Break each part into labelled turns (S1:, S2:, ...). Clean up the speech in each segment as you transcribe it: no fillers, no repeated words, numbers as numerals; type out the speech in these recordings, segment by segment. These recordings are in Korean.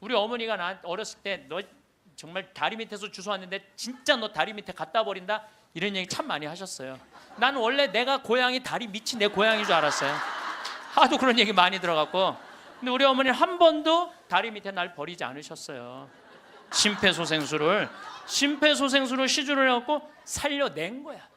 S1: 우리 어머니가 나 어렸을 때 너 정말 다리 밑에서 주워왔는데 진짜 너 다리 밑에 갖다 버린다 이런 얘기 참 많이 하셨어요. 나는 원래 내가 고향이 다리 밑이 내 고향인 줄 알았어요. 하도 그런 얘기 많이 들어갔고, 근데 우리 어머니는 한 번도 다리 밑에 날 버리지 않으셨어요. 심폐소생술을 시주를 해갖고 살려낸 거야.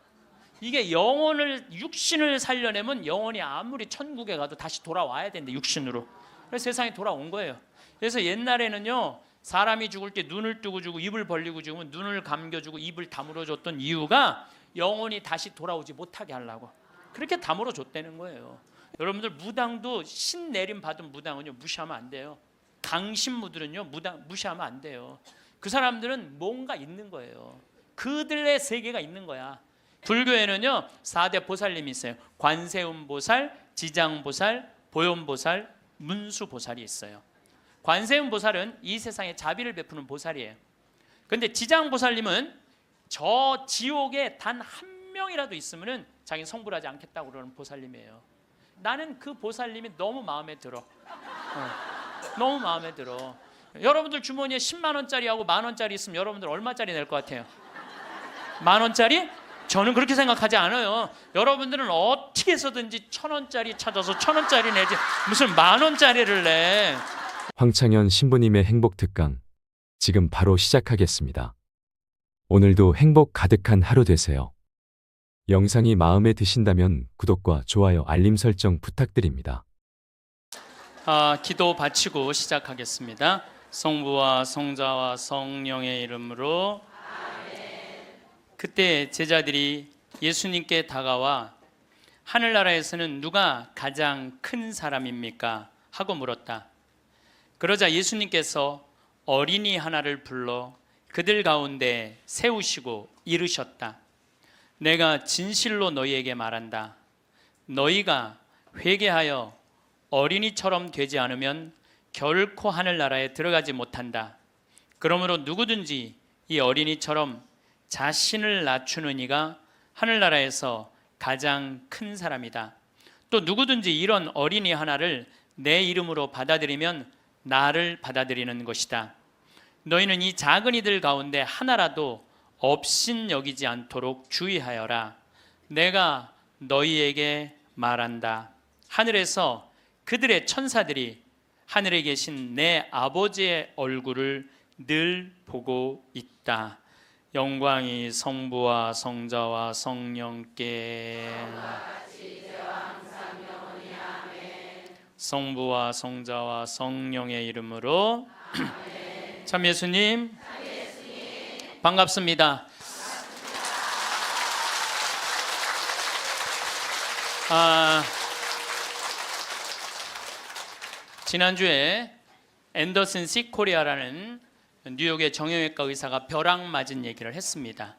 S1: 이게 영혼을, 육신을 살려내면 영혼이 아무리 천국에 가도 다시 돌아와야 되는데, 육신으로. 그래서 세상에 돌아온 거예요. 그래서 옛날에는요, 사람이 죽을 때 눈을 뜨고 주고 입을 벌리고 죽으면 눈을 감겨주고 입을 다물어 줬던 이유가 영혼이 다시 돌아오지 못하게 하려고 그렇게 다물어 줬다는 거예요. 여러분들 무당도 신 내림 받은 무당은요 무시하면 안 돼요. 강신무들은요 무시하면 안 돼요. 그 사람들은 뭔가 있는 거예요. 그들의 세계가 있는 거야. 불교에는요 4대 보살님이 있어요. 관세음보살, 지장보살, 보현보살, 문수보살이 있어요. 관세음보살은 이 세상에 자비를 베푸는 보살이에요. 그런데 지장보살님은 저 지옥에 단 한 명이라도 있으면 자기는 성불하지 않겠다고 그러는 보살님이에요. 나는 그 보살님이 너무 마음에 들어. 너무 마음에 들어. 여러분들 주머니에 10만 원짜리하고 만 원짜리 있으면 여러분들 얼마짜리 낼 것 같아요? 만 원짜리? 저는 그렇게 생각하지 않아요. 여러분들은 어떻게 해서든지 1,000원짜리 찾아서 1,000원짜리 내지 무슨 만 원짜리를 내.
S2: 황창현 신부님의 행복 특강 지금 바로 시작하겠습니다. 오늘도 행복 가득한 하루 되세요. 영상이 마음에 드신다면 구독과 좋아요, 알림 설정 부탁드립니다.
S1: 기도 바치고 시작하겠습니다. 성부와 성자와 성령의 이름으로. 그때 제자들이 예수님께 다가와 하늘나라에서는 누가 가장 큰 사람입니까? 하고 물었다. 그러자 예수님께서 어린이 하나를 불러 그들 가운데 세우시고 이르셨다. 내가 진실로 너희에게 말한다. 너희가 회개하여 어린이처럼 되지 않으면 결코 하늘나라에 들어가지 못한다. 그러므로 누구든지 이 어린이처럼 자신을 낮추는 이가 하늘나라에서 가장 큰 사람이다. 또 누구든지 이런 어린이 하나를 내 이름으로 받아들이면 나를 받아들이는 것이다. 너희는 이 작은 이들 가운데 하나라도 업신 여기지 않도록 주의하여라. 내가 너희에게 말한다. 하늘에서 그들의 천사들이 하늘에 계신 내 아버지의 얼굴을 늘 보고 있다. 영광이 성부와 성자와 성령께. 성부와 성자와 성령의 이름으로. 참 예수님 반갑습니다. 지난주에 앤더슨 시 코리아라는 뉴욕의 정형외과 의사가 벼락 맞은 얘기를 했습니다.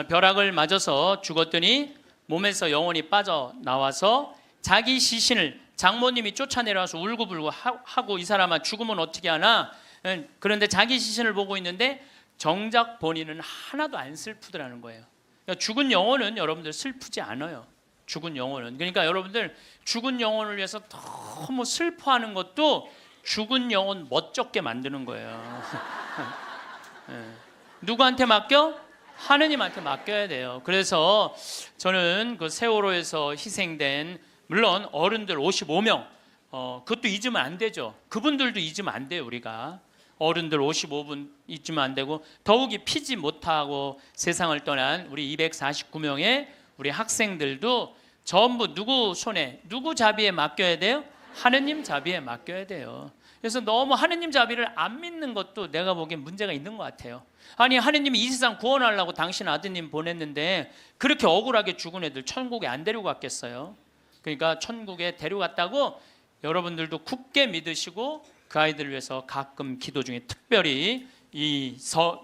S1: 벼락을 맞아서 죽었더니 몸에서 영혼이 빠져나와서 자기 시신을 장모님이 쫓아내려와서 울고불고 하고, 이 사람아 죽으면 어떻게 하나? 그런데 자기 시신을 보고 있는데 정작 본인은 하나도 안 슬프더라는 거예요. 그러니까 죽은 영혼은 여러분들 슬프지 않아요. 죽은 영혼은. 그러니까 여러분들 죽은 영혼을 위해서 너무 슬퍼하는 것도 죽은 영혼 멋쩍게 만드는 거예요. 누구한테 맡겨? 하느님한테 맡겨야 돼요. 그래서 저는 그 세월호에서 희생된, 물론 어른들 55명, 그것도 잊으면 안 되죠. 그분들도 잊으면 안 돼요. 우리가 어른들 55분 잊으면 안 되고, 더욱이 피지 못하고 세상을 떠난 우리 249명의 우리 학생들도 전부 누구 손에, 누구 자비에 맡겨야 돼요? 하느님 자비에 맡겨야 돼요. 그래서 너무 하느님 자비를 안 믿는 것도 내가 보기엔 문제가 있는 것 같아요. 아니, 하느님이 이 세상 구원하려고 당신 아드님 보냈는데 그렇게 억울하게 죽은 애들 천국에 안 데리고 갔겠어요? 그러니까 천국에 데려갔다고 여러분들도 굳게 믿으시고 그 아이들을 위해서 가끔 기도 중에 특별히 이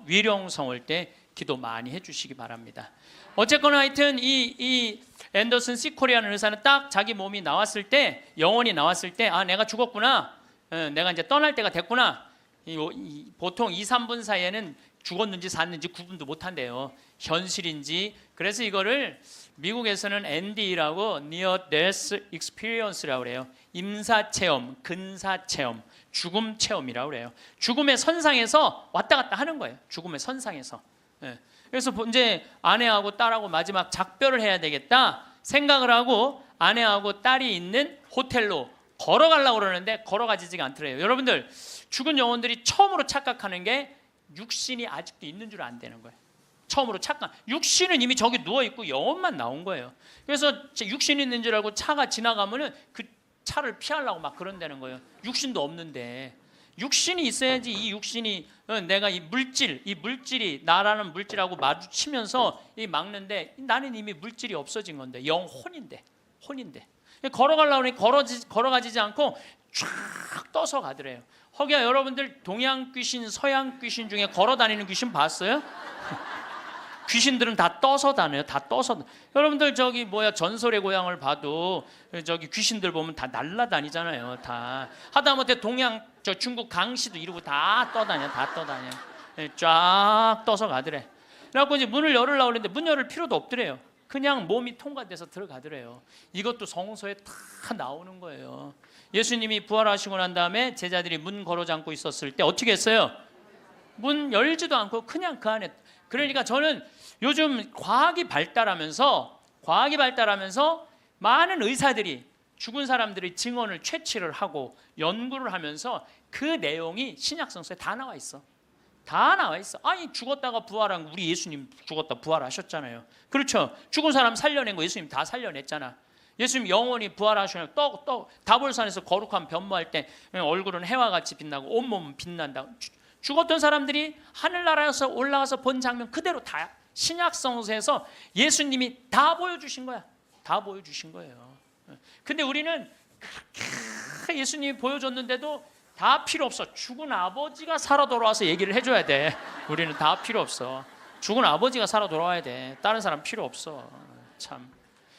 S1: 위령성을 때 기도 많이 해주시기 바랍니다. 어쨌거나 하여튼 이 앤더슨 시 코리아는 의사는 딱 자기 몸이 나왔을 때, 영혼이 나왔을 때, 아, 내가 죽었구나, 내가 이제 떠날 때가 됐구나. 보통 2, 3분 사이에는 죽었는지 샀는지 구분도 못한대요. 현실인지. 그래서 이거를 미국에서는 ND라고 Near Death Experience라고 그래요. 임사 체험, 근사 체험, 죽음 체험이라고 그래요. 죽음의 선상에서 왔다 갔다 하는 거예요. 죽음의 선상에서. 예. 그래서 이제 아내하고 딸하고 마지막 작별을 해야 되겠다 생각을 하고 아내하고 딸이 있는 호텔로 걸어가려고 그러는데 걸어가지지가 않더래요. 여러분들 죽은 영혼들이 처음으로 착각하는 게 육신이 아직도 있는 줄 안 되는 거예요. 처음으로 착각. 육신은 이미 저기 누워 있고 영혼만 나온 거예요. 그래서 육신이 있는 줄 알고 차가 지나가면은 그 차를 피하려고 막 그런다는 거예요. 육신도 없는데 육신이 있어야지. 이 육신이 내가 이 물질이 나라는 물질하고 마주치면서 이 막는데 나는 이미 물질이 없어진 건데 영혼인데 걸어가려고 하니 걸어가지지 않고 쫙 떠서 가더래요. 허기야 여러분들 동양 귀신 서양 귀신 중에 걸어다니는 귀신 봤어요? 귀신들은 다 떠서 다녀요. 다 떠서. 여러분들 저기 전설의 고향을 봐도 저기 귀신들 보면 다 날라다니잖아요. 다 하다못해 저 중국 강시도 이러고 다 떠다녀. 쫙 떠서 가더래. 그래갖고 이제 문을 열으려고 그랬는데 문 열을 필요도 없더래요. 그냥 몸이 통과돼서 들어가더래요. 이것도 성서에 다 나오는 거예요. 예수님이 부활하시고 난 다음에 제자들이 문 걸어 잠고 있었을 때 어떻게 했어요? 문 열지도 않고 그냥 그 안에. 그러니까 저는 요즘 과학이 발달하면서 많은 의사들이 죽은 사람들의 증언을 채취를 하고 연구를 하면서 그 내용이 신약성서에 다 나와 있어. 아니 죽었다가 부활한 우리 예수님 죽었다 부활하셨잖아요. 그렇죠? 죽은 사람 살려낸 거 예수님 다 살려냈잖아. 예수님 영원히 부활하시면 다볼산에서 거룩한 변모할 때 얼굴은 해와 같이 빛나고 온몸은 빛난다. 죽었던 사람들이 하늘나라에서 올라가서 본 장면 그대로 다 신약성서에서 예수님이 다 보여주신 거야. 다 보여주신 거예요. 근데 우리는 그렇게 예수님이 보여줬는데도 다 필요 없어. 죽은 아버지가 살아 돌아와서 얘기를 해줘야 돼. 우리는 다 필요 없어. 죽은 아버지가 살아 돌아와야 돼. 다른 사람 필요 없어. 참.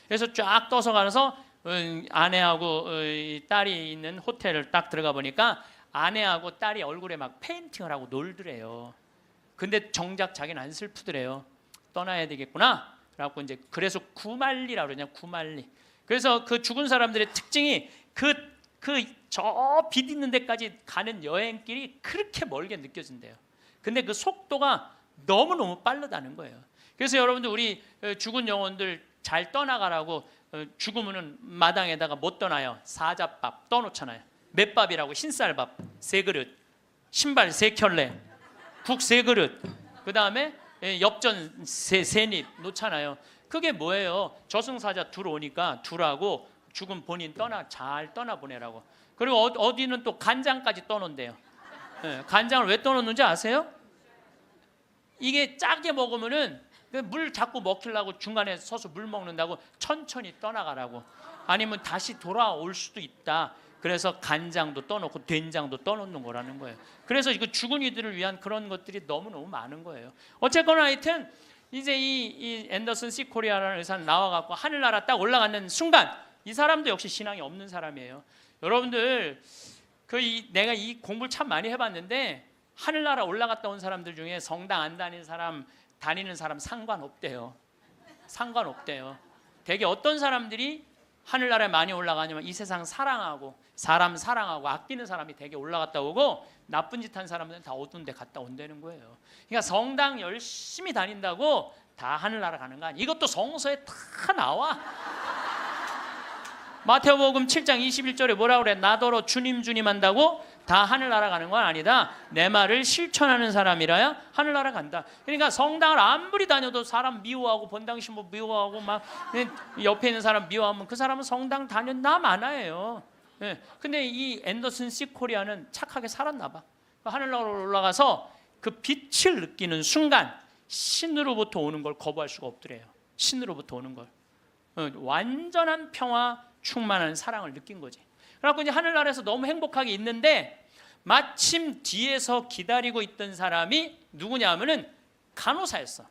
S1: 그래서 쫙 떠서 가서 아내하고 딸이 있는 호텔을 딱 들어가 보니까 아내하고 딸이 얼굴에 막 페인팅을 하고 놀더래요. 근데 정작 자기는 안 슬프더래요. 떠나야 되겠구나. 그래갖고 이제 그래서 구말리라고 그러냐. 구말리. 그래서 그 죽은 사람들의 특징이 저 빛 있는 데까지 가는 여행길이 그렇게 멀게 느껴진대요. 근데 그 속도가 너무너무 빠르다는 거예요. 그래서 여러분들 우리 죽은 영혼들 잘 떠나가라고 죽으면은 마당에다가 못 떠나요. 사자밥 떠놓잖아요. 맷밥이라고 흰쌀밥 3그릇, 신발 3켤레, 국 3그릇, 그 다음에 엽전 3입 놓잖아요. 그게 뭐예요? 저승사자 둘 오니까 둘하고 죽은 본인 잘 떠나보내라고. 그리고 어디는 또 간장까지 떠놓는데요. 간장을 왜 떠놓는지 아세요? 이게 짜게 먹으면은 물 자꾸 먹히려고 중간에 서서 물 먹는다고 천천히 떠나가라고. 아니면 다시 돌아올 수도 있다. 그래서 간장도 떠놓고 된장도 떠놓는 거라는 거예요. 그래서 이거 죽은 이들을 위한 그런 것들이 너무너무 많은 거예요. 어쨌거나 하여튼 이제 이 앤더슨 C 코리아라는 의사는 나와갖고 하늘나라 딱 올라가는 순간 이 사람도 역시 신앙이 없는 사람이에요. 여러분들 내가 이 공부를 참 많이 해봤는데 하늘나라 올라갔다 온 사람들 중에 성당 안 다니는 사람 상관없대요. 상관없대요. 되게 어떤 사람들이 하늘나라에 많이 올라가냐면 이 세상 사랑하고 사람 사랑하고 아끼는 사람이 되게 올라갔다 오고 나쁜 짓 한 사람들은 다 어두운 데 갔다 온다는 거예요. 그러니까 성당 열심히 다닌다고 다 하늘나라 가는 거 아니에요. 이것도 성서에 다 나와. 마태복음 7장 21절에 뭐라 그래? 나더러 주님 한다고 다 하늘나라 가는 건 아니다. 내 말을 실천하는 사람이라야 하늘나라 간다. 그러니까 성당을 아무리 다녀도 사람 미워하고 본당신부 미워하고 막 옆에 있는 사람 미워하면 그 사람은 성당 다녔나 마나예요. 근데 이 앤더슨 C 코리아는 착하게 살았나 봐. 하늘나라로 올라가서 그 빛을 느끼는 순간 신으로부터 오는 걸 거부할 수가 없더래요. 신으로부터 오는 걸. 완전한 평화 충만한 사랑을 느낀 거지. 그래갖고 이제 하늘나라에서 너무 행복하게 있는데 마침 뒤에서 기다리고 있던 사람이 누구냐 하면은 간호사였어.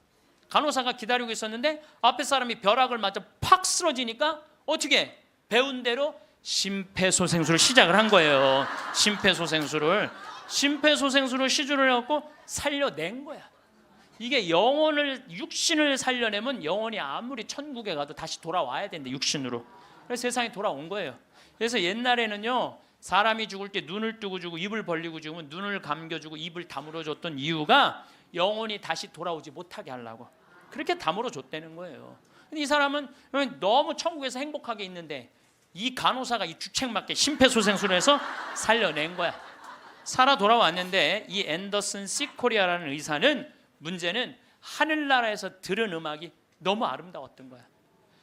S1: 간호사가 기다리고 있었는데 앞에 사람이 벼락을 맞아 팍 쓰러지니까 어떻게 배운 대로 심폐소생술을 시작을 한 거예요. 심폐소생술을 시주를 해갖고 살려낸 거야. 이게 육신을 살려내면 영혼이 아무리 천국에 가도 다시 돌아와야 되는데 육신으로. 그래서 세상에 돌아온 거예요. 그래서 옛날에는요, 사람이 죽을 때 눈을 뜨고 주고 입을 벌리고 죽으면 눈을 감겨주고 입을 다물어 줬던 이유가 영혼이 다시 돌아오지 못하게 하려고 그렇게 다물어 줬다는 거예요. 근데 이 사람은 너무 천국에서 행복하게 있는데 이 간호사가 이 주책맞게 심폐소생술을 해서 살려낸 거야. 살아 돌아왔는데 이 앤더슨 시코리아라는 의사는 문제는 하늘나라에서 들은 음악이 너무 아름다웠던 거야.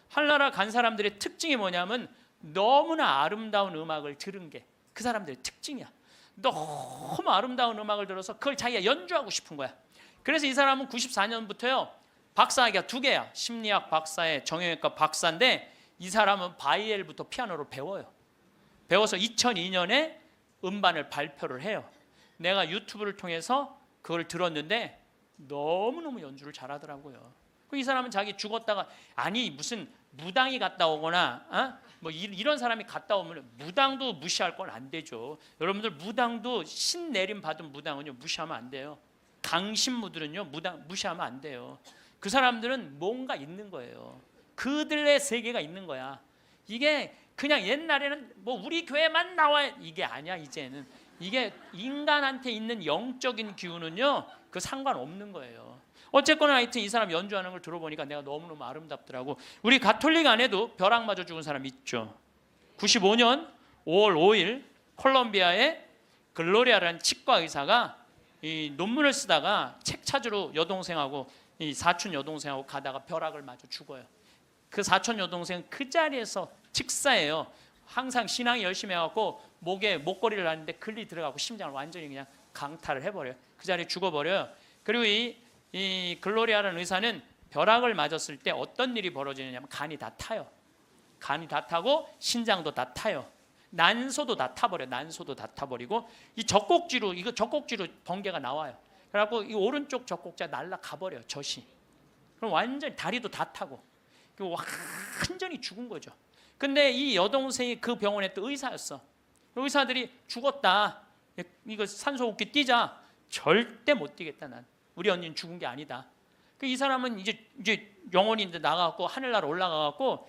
S1: 하늘나라 간 사람들의 특징이 뭐냐면 너무나 아름다운 음악을 들은 게 그 사람들의 특징이야. 너무 아름다운 음악을 들어서 그걸 자기가 연주하고 싶은 거야. 그래서 이 사람은 94년부터요 박사학위가 2개야. 심리학 박사에 정형외과 박사인데 이 사람은 바이엘부터 피아노를 배워요. 배워서 2002년에 음반을 발표를 해요. 내가 유튜브를 통해서 그걸 들었는데 너무너무 연주를 잘하더라고요. 이 사람은 자기 죽었다가 아니 무슨 무당이 갔다 오거나 뭐 이런 사람이 갔다 오면 무당도 무시할 건 안 되죠. 여러분들 무당도 신 내림 받은 무당은요 무시하면 안 돼요. 강신무들은요 무당 무시하면 안 돼요. 그 사람들은 뭔가 있는 거예요. 그들의 세계가 있는 거야. 이게 그냥 옛날에는 뭐 우리 교회만 나와 이게 아니야. 이제는 이게 인간한테 있는 영적인 기운은요 그 상관없는 거예요. 어쨌거나 하여튼 이 사람 연주하는 걸 들어보니까 내가 너무너무 아름답더라고. 우리 가톨릭 안에도 벼락 맞아 죽은 사람 있죠. 95년 5월 5일 콜롬비아의 글로리아라는 치과 의사가 이 논문을 쓰다가 책 찾으러 여동생하고 이 사촌 여동생하고 가다가 벼락을 맞아 죽어요. 그 사촌 여동생 그 자리에서 직사예요. 항상 신앙이 열심히 해갖고 목에 목걸이를 하는데 글리 들어가고 심장을 완전히 그냥 강탈을 해버려요. 그 자리에 죽어버려요. 그리고 이 글로리아라는 의사는 벼락을 맞았을 때 어떤 일이 벌어지느냐면 간이 다 타요. 간이 다 타고 신장도 다 타요. 난소도 다 타버려. 난소도 다 타버리고 이 젖꼭지로 번개가 나와요. 그래갖고 이 오른쪽 젖꼭지가 날아가 버려요. 젖이. 그럼 완전히 다리도 다 타고 완전히 죽은 거죠. 근데 이 여동생이 그 병원에 또 의사였어. 의사들이 죽었다. 이거 산소호흡기 뛰자. 절대 못 뛰겠다 난. 우리 언니는 죽은 게 아니다. 이 사람은 이제 영혼인데 나가갖고 하늘나라 올라가갖고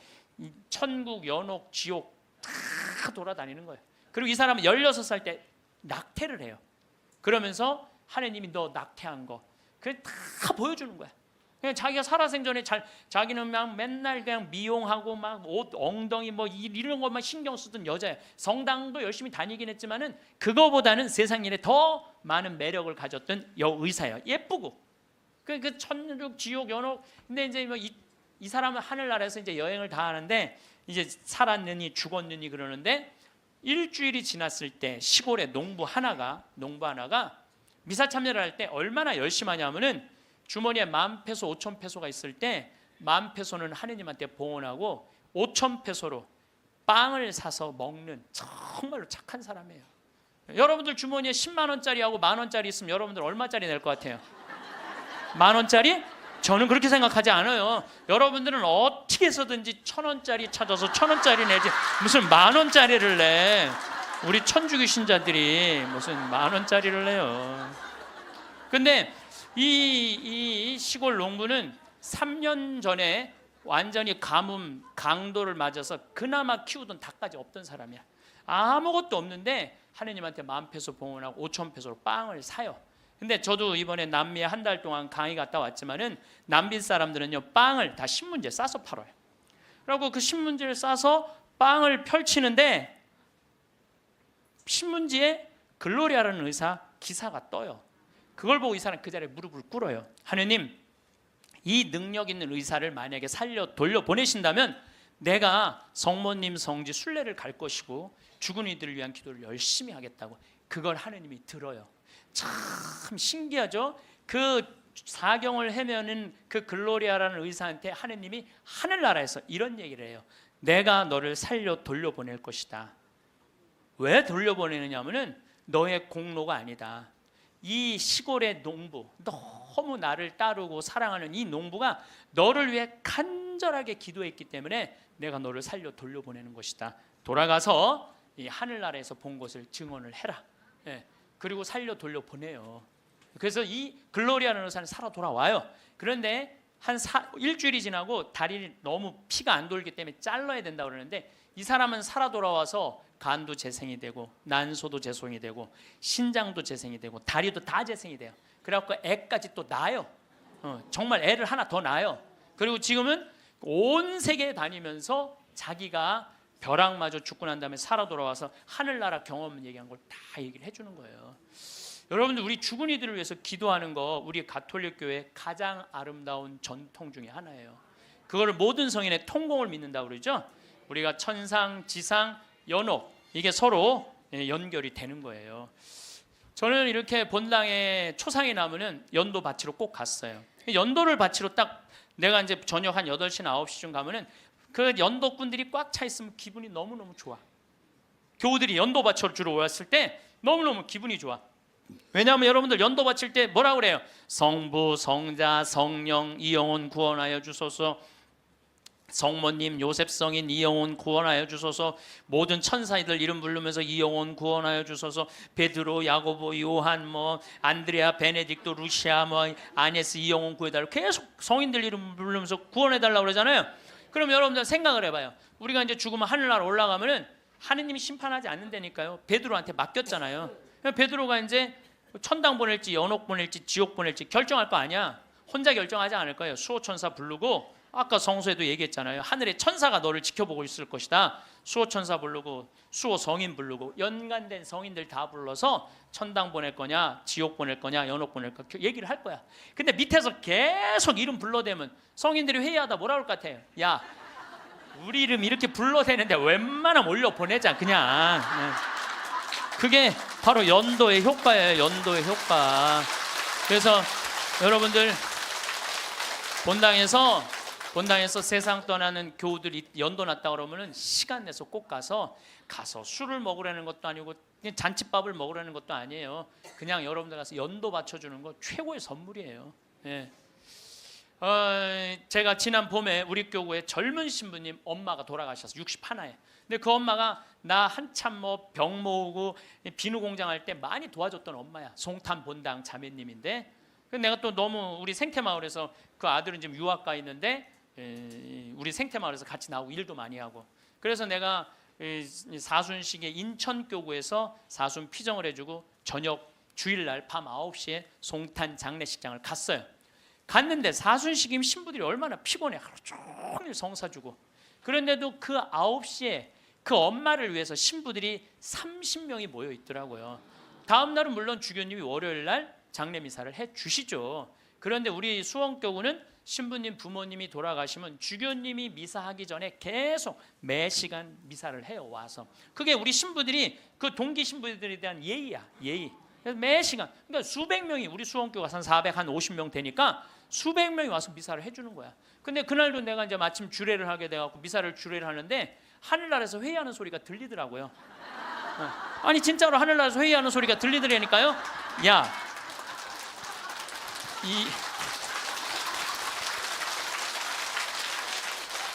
S1: 천국, 연옥, 지옥 다 돌아다니는 거예요. 그리고 이 사람은 16살 때 낙태를 해요. 그러면서 하느님이 너 낙태한 거 그래 다 보여주는 거야. 그냥 자기가 살아생전에 자기는 막 맨날 그냥 미용하고 막 옷 엉덩이 뭐 이런 것만 신경 쓰던 여자예요. 성당도 열심히 다니긴 했지만은 그거보다는 세상 일에 더 많은 매력을 가졌던 여의사예요. 예쁘고 그 천국 지옥 연옥. 근데 이제 뭐 이 사람은 하늘나라에서 이제 여행을 다 하는데 이제 살았느니 죽었느니 그러는데 일주일이 지났을 때 시골에 농부 하나가 미사 참여를 할 때 얼마나 열심히 하냐면은 주머니에 10,000페소, 5,000페소가 있을 때 10,000페소는 하느님한테 봉헌하고 5,000페소로 빵을 사서 먹는 정말로 착한 사람이에요. 여러분들 주머니에 10만 원짜리하고 10,000원짜리 있으면 여러분들 얼마짜리 낼 것 같아요? 10,000원짜리? 저는 그렇게 생각하지 않아요. 여러분들은 어떻게 해서든지 1,000원짜리 찾아서 1,000원짜리 내지 무슨 10,000원짜리를 내. 우리 천주교 신자들이 무슨 10,000원짜리를 내요. 근데 이 시골 농부는 3년 전에 완전히 가뭄, 강도를 맞아서 그나마 키우던 닭까지 없던 사람이야. 아무것도 없는데 하느님한테 10,000페소 봉헌하고 5,000페소로 빵을 사요. 근데 저도 이번에 남미에 한 달 동안 강의 갔다 왔지만은 남미 사람들은요 빵을 다 신문지에 싸서 팔아요. 그리고 그 신문지를 싸서 빵을 펼치는데 신문지에 글로리아라는 의사 기사가 떠요. 그걸 보고 이 사람 그 자리에 무릎을 꿇어요. 하느님, 이 능력 있는 의사를 만약에 돌려보내신다면 내가 성모님 성지 순례를 갈 것이고 죽은 이들을 위한 기도를 열심히 하겠다고. 그걸 하느님이 들어요. 참 신기하죠. 그 사경을 헤매는 그 글로리아라는 의사한테 하느님이 하늘나라에서 이런 얘기를 해요. 내가 너를 살려 돌려보낼 것이다. 왜 돌려보내느냐면은 너의 공로가 아니다. 이 시골의 농부, 너무 나를 따르고 사랑하는 이 농부가 너를 위해 간절하게 기도했기 때문에 내가 너를 살려 돌려보내는 것이다. 돌아가서 이 하늘나라에서 본 것을 증언을 해라. 그리고 살려 돌려보내요. 그래서 이 글로리아라는 의사는 살아 돌아와요. 그런데 일주일이 지나고 다리를 너무 피가 안 돌기 때문에 잘라야 된다고 그러는데 이 사람은 살아 돌아와서 간도 재생이 되고 난소도 재생이 되고 신장도 재생이 되고 다리도 다 재생이 돼요. 그래갖고 애까지 또 낳아요. 정말 애를 하나 더 낳아요. 그리고 지금은 온 세계에 다니면서 자기가 벼락마저 죽고 난 다음에 살아 돌아와서 하늘나라 경험 얘기한 걸 다 얘기를 해주는 거예요. 여러분들 우리 죽은 이들을 위해서 기도하는 거 우리 가톨릭 교회 가장 아름다운 전통 중에 하나예요. 그거를 모든 성인의 통공을 믿는다고 그러죠. 우리가 천상, 지상, 연옥 이게 서로 연결이 되는 거예요. 저는 이렇게 본당에 초상이 나면은 연도 바치러 꼭 갔어요. 연도를 바치러 딱 내가 이제 저녁 한 8시나 9시쯤 가면은 그 연도꾼들이 꽉 차 있으면 기분이 너무너무 좋아. 교우들이 연도 바치러 주러 왔을 때 너무너무 기분이 좋아. 왜냐하면 여러분들 연도 바칠 때 뭐라고 그래요? 성부, 성자, 성령, 이영혼 구원하여 주소서. 성모님, 요셉성인 이영혼 구원하여 주소서. 모든 천사들 이름 부르면서 이영혼 구원하여 주소서. 베드로, 야고보, 요한, 안드레아, 베네딕토, 루시아, 아네스 이영혼 구해달라고 계속 성인들 이름 부르면서 구원해달라고 그러잖아요. 그럼 여러분들 생각을 해봐요. 우리가 이제 죽으면 하늘나라 올라가면은 하느님이 심판하지 않는다니까요. 베드로한테 맡겼잖아요. 베드로가 이제 천당 보낼지 연옥 보낼지 지옥 보낼지 결정할 거 아니야. 혼자 결정하지 않을 거예요. 수호천사 부르고 아까 성서에도 얘기했잖아요. 하늘의 천사가 너를 지켜보고 있을 것이다. 수호천사 부르고 수호 성인 부르고 연관된 성인들 다 불러서 천당 보낼 거냐 지옥 보낼 거냐 연옥 보낼 거냐 얘기를 할 거야. 근데 밑에서 계속 이름 불러대면 성인들이 회의하다 뭐라 그럴 것 같아요? 야 우리 이름 이렇게 불러대는데 웬만하면 올려보내자 그냥. 그게 바로 연도의 효과예요. 연도의 효과. 그래서 여러분들 본당에서 세상 떠나는 교우들이 연도 났다 그러면은 시간 내서 꼭 가서 술을 먹으라는 것도 아니고 그냥 잔치밥을 먹으라는 것도 아니에요. 그냥 여러분들 가서 연도 바쳐주는 거 최고의 선물이에요. 예. 제가 지난 봄에 우리 교구에 젊은 신부님 엄마가 돌아가셔서 61에. 근데 그 엄마가 나 한참 병 모으고 비누 공장 할 때 많이 도와줬던 엄마야. 송탄 본당 자매님인데 내가 또 너무 우리 생태마을에서 그 아들은 지금 유학 가 있는데 우리 생태마을에서 같이 나오고 일도 많이 하고 그래서 내가 사순식에 인천교구에서 사순 피정을 해주고 저녁 주일날 밤 9시에 송탄 장례식장을 갔어요. 갔는데 사순식임 신부들이 얼마나 피곤해. 하루 종일 성사주고 그런데도 그 9시에 그 엄마를 위해서 신부들이 30명이 모여 있더라고요. 다음 날은 물론 주교님이 월요일날 장례미사를 해주시죠. 그런데 우리 수원교구는 신부님 부모님이 돌아가시면 주교님이 미사하기 전에 계속 매 시간 미사를 해요. 와서 그게 우리 신부들이 그 동기 신부들에 대한 예의야. 예의. 그래서 매 시간 그러니까 수백 명이 우리 수원교가 한 450명 되니까 수백 명이 와서 미사를 해주는 거야. 근데 그날도 내가 이제 마침 주례를 하게 돼갖고 미사를 주례를 하는데 하늘나라에서 회의하는 소리가 들리더라고요. 아니 진짜로 하늘나라에서 회의하는 소리가 들리더라니까요. 야,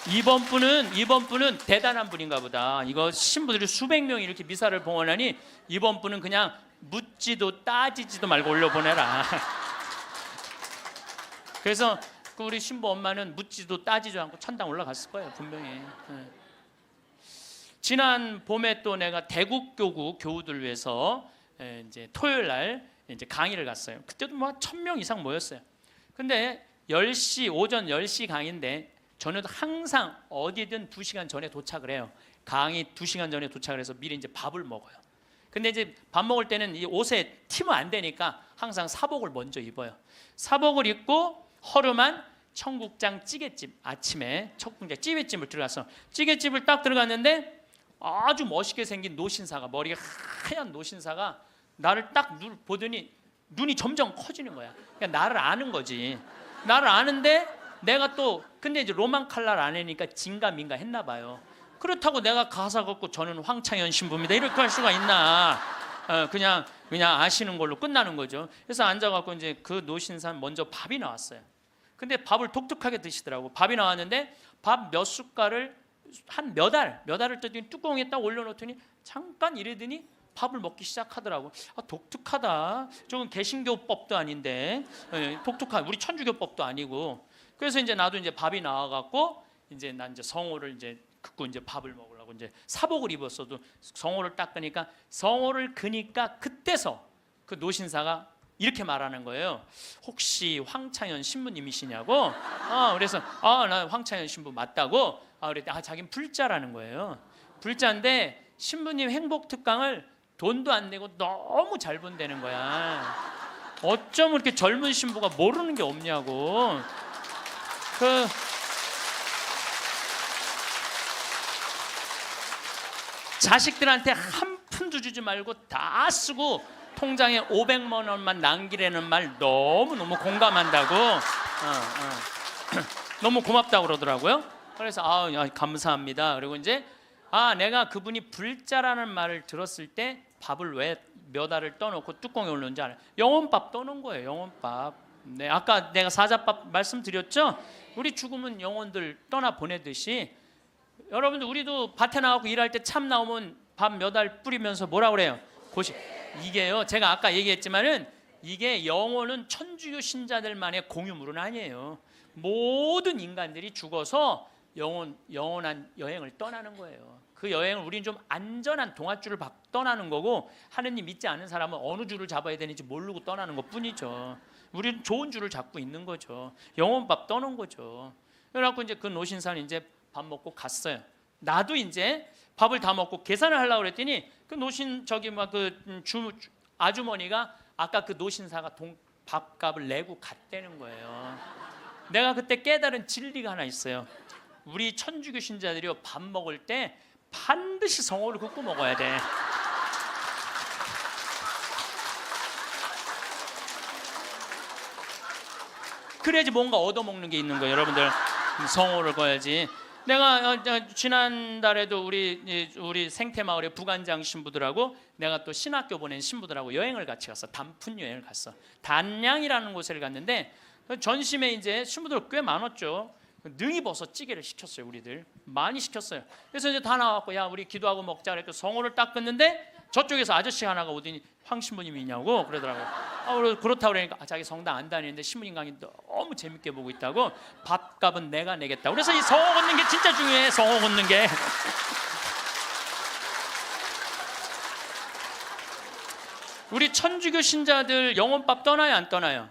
S1: 이번 분은 대단한 분인가 보다. 이거 신부들이 수백 명이 이렇게 미사를 봉헌하니 이번 분은 그냥 묻지도 따지지도 말고 올려보내라. 그래서 우리 신부 엄마는 묻지도 따지도 않고 천당 올라갔을 거예요. 분명히. 지난 봄에 또 내가 대국교구 교우들 위해서 이제 토요일 날 이제 강의를 갔어요. 그때도 1000명 이상 모였어요. 근데 10시 오전 10시 강의인데 저는 항상 어디든 2시간 전에 도착을 해요. 강의 2시간 전에 도착을 해서 미리 이제 밥을 먹어요. 근데 이제 밥 먹을 때는 이 옷에 튀면 안 되니까 항상 사복을 먼저 입어요. 사복을 입고 허름한 청국장 찌개집 아침에 청국장 찌개집을 들어가서 찌개집을 딱 들어갔는데 아주 멋있게 생긴 노신사가 머리가 하얀 노신사가 나를 딱 보더니 눈이 점점 커지는 거야. 그러니까 나를 아는 거지. 나를 아는데 내가 또 근데 이제 로만 칼날 아내니까 진가민가 했나 봐요. 그렇다고 내가 가사 걷고 저는 황창현 신부입니다 이렇게 할 수가 있나? 그냥 아시는 걸로 끝나는 거죠. 그래서 앉아갖고 이제 그 노신산 먼저 밥이 나왔어요. 근데 밥을 독특하게 드시더라고. 밥이 나왔는데 밥 몇 숟갈을 한 몇 알을 떠더니 뚜껑에 딱 올려놓더니 잠깐 이러더니 밥을 먹기 시작하더라고. 독특하다. 저건 개신교법도 아닌데 독특한 우리 천주교법도 아니고. 그래서 이제 나도 이제 밥이 나와갖고 이제 난 이제 성호를 이제 긋고 이제 밥을 먹으려고 이제 사복을 입었어도 성호를 딱 그니까 성호를 그니까 그때서 그 노신사가 이렇게 말하는 거예요. 혹시 황창현 신부님이시냐고. 그래서 나 황창현 신부 맞다고. 그랬더니 자기는 불자라는 거예요. 불자인데 신부님 행복 특강을 돈도 안 내고 너무 잘 본다는 거야. 어쩜 이렇게 젊은 신부가 모르는 게 없냐고. 그 자식들한테 한 푼도 주지 말고 다 쓰고 통장에 500만 원만 남기라는 말 너무너무 공감한다고. 너무 고맙다고 그러더라고요. 그래서 감사합니다. 그리고 이제 내가 그분이 불자라는 말을 들었을 때 밥을 왜 몇 알을 떠놓고 뚜껑에 올렸는지 알아요. 영혼밥 떠놓은 거예요. 영혼밥. 네, 아까 내가 사자밥 말씀드렸죠. 우리 죽으면 영혼들 떠나 보내듯이 여러분들 우리도 밭에 나가고 일할 때 참 나오면 밥 몇 알 뿌리면서 뭐라 그래요? 이게요. 제가 아까 얘기했지만은 이게 영혼은 천주교 신자들만의 공유물은 아니에요. 모든 인간들이 죽어서 영원한 여행을 떠나는 거예요. 그 여행을 우리는 좀 안전한 동아줄을 떠나는 거고 하느님 믿지 않은 사람은 어느 줄을 잡아야 되는지 모르고 떠나는 것뿐이죠. 우리는 좋은 줄을 잡고 있는 거죠. 영혼밥 떠는 거죠. 그래갖고 이제 그 노신사는 이제 밥 먹고 갔어요. 나도 이제 밥을 다 먹고 계산을 하려고 그랬더니 그 노신 아주머니가 아까 그 노신사가 밥값을 내고 갔다는 거예요. 내가 그때 깨달은 진리가 하나 있어요. 우리 천주교 신자들이요 밥 먹을 때 반드시 성호를 긋고 먹어야 돼. 그래야지 뭔가 얻어먹는 게 있는 거예요. 여러분들 성호를 거야지. 내가 지난달에도 우리 생태마을의 부관장 신부들하고 내가 또 신학교 보낸 신부들하고 여행을 같이 갔어. 단풍 여행을 갔어. 단양이라는 곳을 갔는데 전심에 이제 신부들 꽤 많았죠. 능이버섯 찌개를 시켰어요. 우리들 많이 시켰어요. 그래서 이제 다 나왔고 야 우리 기도하고 먹자 그랬고 성호를 딱 끊는데 저쪽에서 아저씨 하나가 오더니 황 신부님이냐고 그러더라고요. 그렇다고 그러니까 자기 성당 안 다니는데 신부님 강의 너무 재밌게 보고 있다고 밥값은 내가 내겠다고. 그래서 이 성호 걷는 게 진짜 중요해. 성호 걷는 게. 우리 천주교 신자들 영혼밥 떠나요 안 떠나요?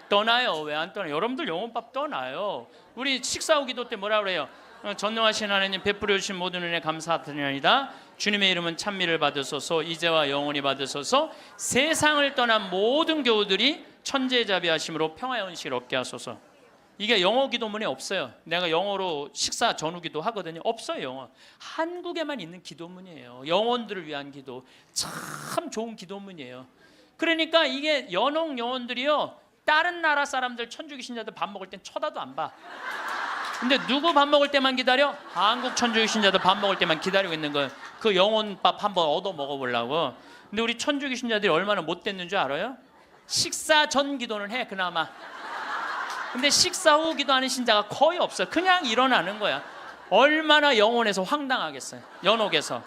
S1: 떠나요. 왜 안 떠나요? 여러분들 영혼밥 떠나요. 우리 식사 후 기도 때 뭐라 그래요? 전능하신 하나님 베풀어 주신 모든 은혜 감사드리나이다. 주님의 이름은 찬미를 받으소서. 이제와 영원히 받으소서. 세상을 떠난 모든 교우들이 천재자비하심으로 평화의 은식을 얻게 하소서. 이게 영어 기도문에 없어요. 내가 영어로 식사 전후 기도 하거든요. 없어요. 영어. 한국에만 있는 기도문이에요. 영혼들을 위한 기도. 참 좋은 기도문이에요. 그러니까 이게 연옥 영혼들이요 다른 나라 사람들 천주교 신자들 밥 먹을 땐 쳐다도 안 봐. 근데 누구 밥 먹을 때만 기다려? 한국 천주교 신자들 밥 먹을 때만 기다리고 있는 거예요. 그 영혼밥 한번 얻어 먹어보려고. 근데 우리 천주교 신자들이 얼마나 못됐는 줄 알아요? 식사 전 기도는 해 그나마. 근데 식사 후 기도하는 신자가 거의 없어요. 그냥 일어나는 거야. 얼마나 영혼에서 황당하겠어요. 연옥에서.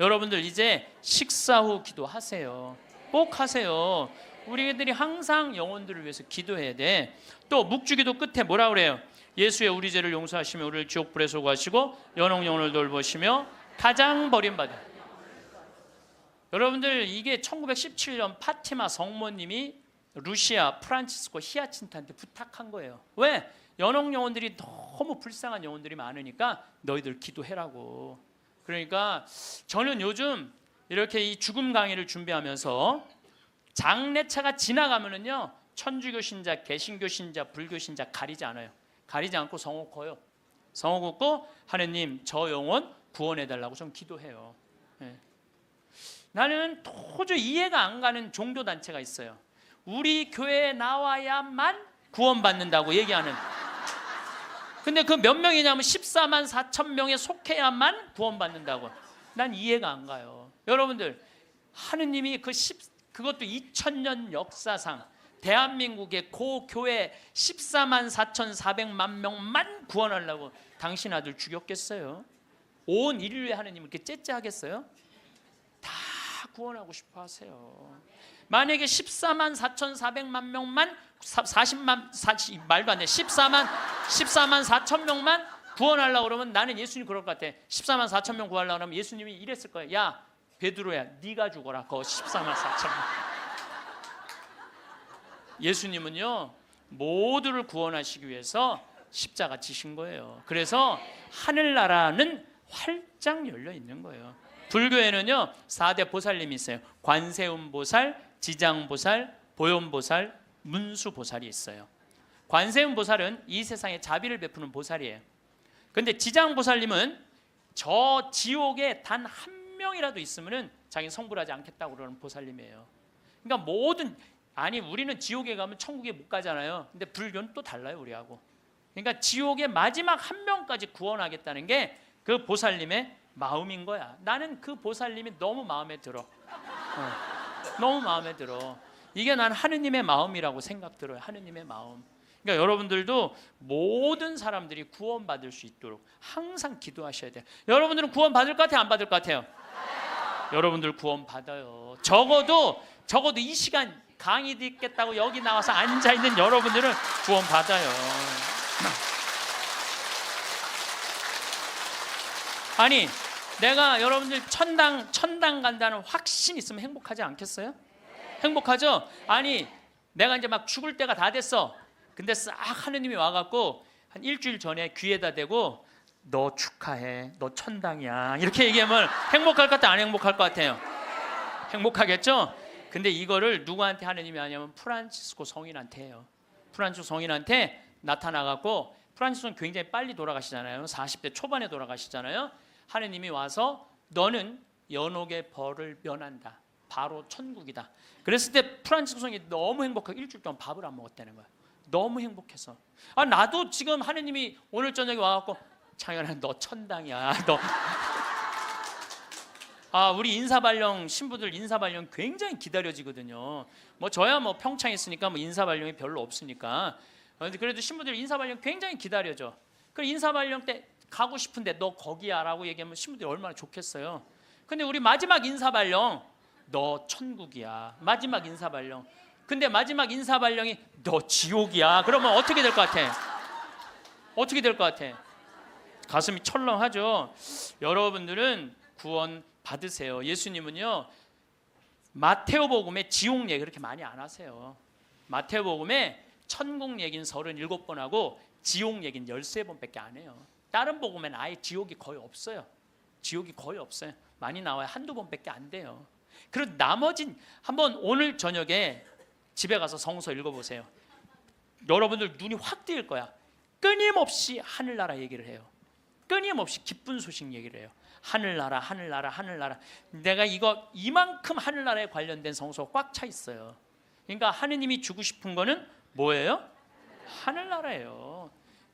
S1: 여러분들 이제 식사 후 기도하세요. 꼭 하세요. 우리들이 항상 영혼들을 위해서 기도해야 돼. 또 묵주기도 끝에 뭐라 그래요? 예수의 우리 죄를 용서하시며 우리를 지옥불에 소구하시고 연옥 영혼을 돌보시며 가장 버림받은. 여러분들 이게 1917년 파티마 성모님이 루시아 프란치스코 히아친트한테 부탁한 거예요. 왜? 연옥 영혼들이 너무 불쌍한 영혼들이 많으니까 너희들 기도해라고. 그러니까 저는 요즘 이렇게 이 죽음 강의를 준비하면서 장례차가 지나가면은요 천주교 신자, 개신교 신자, 불교 신자 가리지 않아요. 가리지 않고 성호 커요. 성호 걷고 하느님 저 영혼 구원해달라고 좀 기도해요. 나는 도저히 이해가 안 가는 종교 단체가 있어요. 우리 교회에 나와야만 구원받는다고 얘기하는. 근데 그 몇 명이냐면 14만 4천 명에 속해야만 구원받는다고. 난 이해가 안 가요. 여러분들 하느님이 그것도 2000년 역사상 대한민국의 고교회 14만 4,400만 명만 구원하려고 당신 아들 죽였겠어요? 온 인류의 하느님을 이렇게 째째하겠어요? 다 구원하고 싶어 하세요. 만약에 14만 4,400만 명만 말도 안 돼. 14만 4천 명만 구원하려고 그러면 나는 예수님 그럴 것 같아. 14만 4천 명 구하려고 그러면 예수님이 이랬을 거야. 야 베드로야 네가 죽어라. 그 14만 4천 명. 예수님은요 모두를 구원하시기 위해서 십자가 지신 거예요. 그래서 하늘나라는 활짝 열려 있는 거예요. 불교에는요 4대 보살님이 있어요. 관세음보살, 지장보살, 보현보살, 문수보살이 있어요. 관세음보살은 이 세상에 자비를 베푸는 보살이에요. 근데 지장보살님은 저 지옥에 단 한 명이라도 있으면은 자기는 성불하지 않겠다고 그러는 보살님이에요. 그러니까 모든 우리는 지옥에 가면 천국에 못 가잖아요. 근데 불교는 또 달라요 우리하고. 그러니까 지옥의 마지막 한 명까지 구원하겠다는 게 그 보살님의 마음인 거야. 나는 그 보살님이 너무 마음에 들어. 너무 마음에 들어. 이게 난 하느님의 마음이라고 생각 들어요. 하느님의 마음. 그러니까 여러분들도 모든 사람들이 구원받을 수 있도록 항상 기도하셔야 돼요. 여러분들은 구원 받을 것 같아요? 안 받을 것 같아요? 여러분들 구원 받아요. 적어도 이 시간 강의 듣겠다고 여기 나와서 앉아 있는 여러분들은 구원 받아요. 아니 내가 여러분들 천당 간다는 확신 있으면 행복하지 않겠어요? 행복하죠? 아니 내가 이제 막 죽을 때가 다 됐어. 근데 싹 하느님이 와갖고 한 일주일 전에 귀에다 대고 너 축하해, 너 천당이야 이렇게 얘기하면 행복할 것 같아? 안 행복할 것 같아요? 행복하겠죠? 근데 이거를 누구한테 하느님이 하냐면 프란치스코 성인한테 해요. 프란치스코 성인한테 나타나갖고, 프란치스코는 굉장히 빨리 돌아가시잖아요. 40대 초반에 돌아가시잖아요. 하느님이 와서 너는 연옥의 벌을 면한다. 바로 천국이다. 그랬을 때 프란치스코 성인이 너무 행복하고 일주일 동안 밥을 안 먹었다는 거야. 너무 행복해서. 나도 지금 하느님이 오늘 저녁에 와갖고 창현아 너 천당이야. 너. 우리 인사발령 신부들 인사발령 굉장히 기다려지거든요. 뭐 저야 뭐 평창에 있으니까 뭐 인사발령이 별로 없으니까. 그래도 신부들 인사발령 굉장히 기다려져. 그 인사발령 때 가고 싶은데 너 거기야라고 얘기하면 신부들이 얼마나 좋겠어요. 근데 우리 마지막 인사발령 너 천국이야. 마지막 인사발령. 근데 마지막 인사발령이 너 지옥이야. 그러면 어떻게 될 것 같아? 어떻게 될 것 같아? 가슴이 철렁하죠. 여러분들은 구원 받으세요. 예수님은요 마테오복음에 지옥 얘기 그렇게 많이 안 하세요. 마테오복음에 천국 얘기는 37번 하고 지옥 얘기는 13번밖에 안 해요. 다른 복음에는 아예 지옥이 거의 없어요. 지옥이 거의 없어요. 많이 나와요. 한두 번밖에 안 돼요. 그리고 나머진 한번 오늘 저녁에 집에 가서 성서 읽어보세요. 여러분들 눈이 확 뜨일 거야. 끊임없이 하늘나라 얘기를 해요. 끊임없이 기쁜 소식 얘기를 해요. 하늘나라 하늘나라 하늘나라. 내가 이만큼 하늘나라에 관련된 성서가 꽉 차 있어요. 그러니까 하느님이 주고 싶은 거는 뭐예요? 하늘나라예요.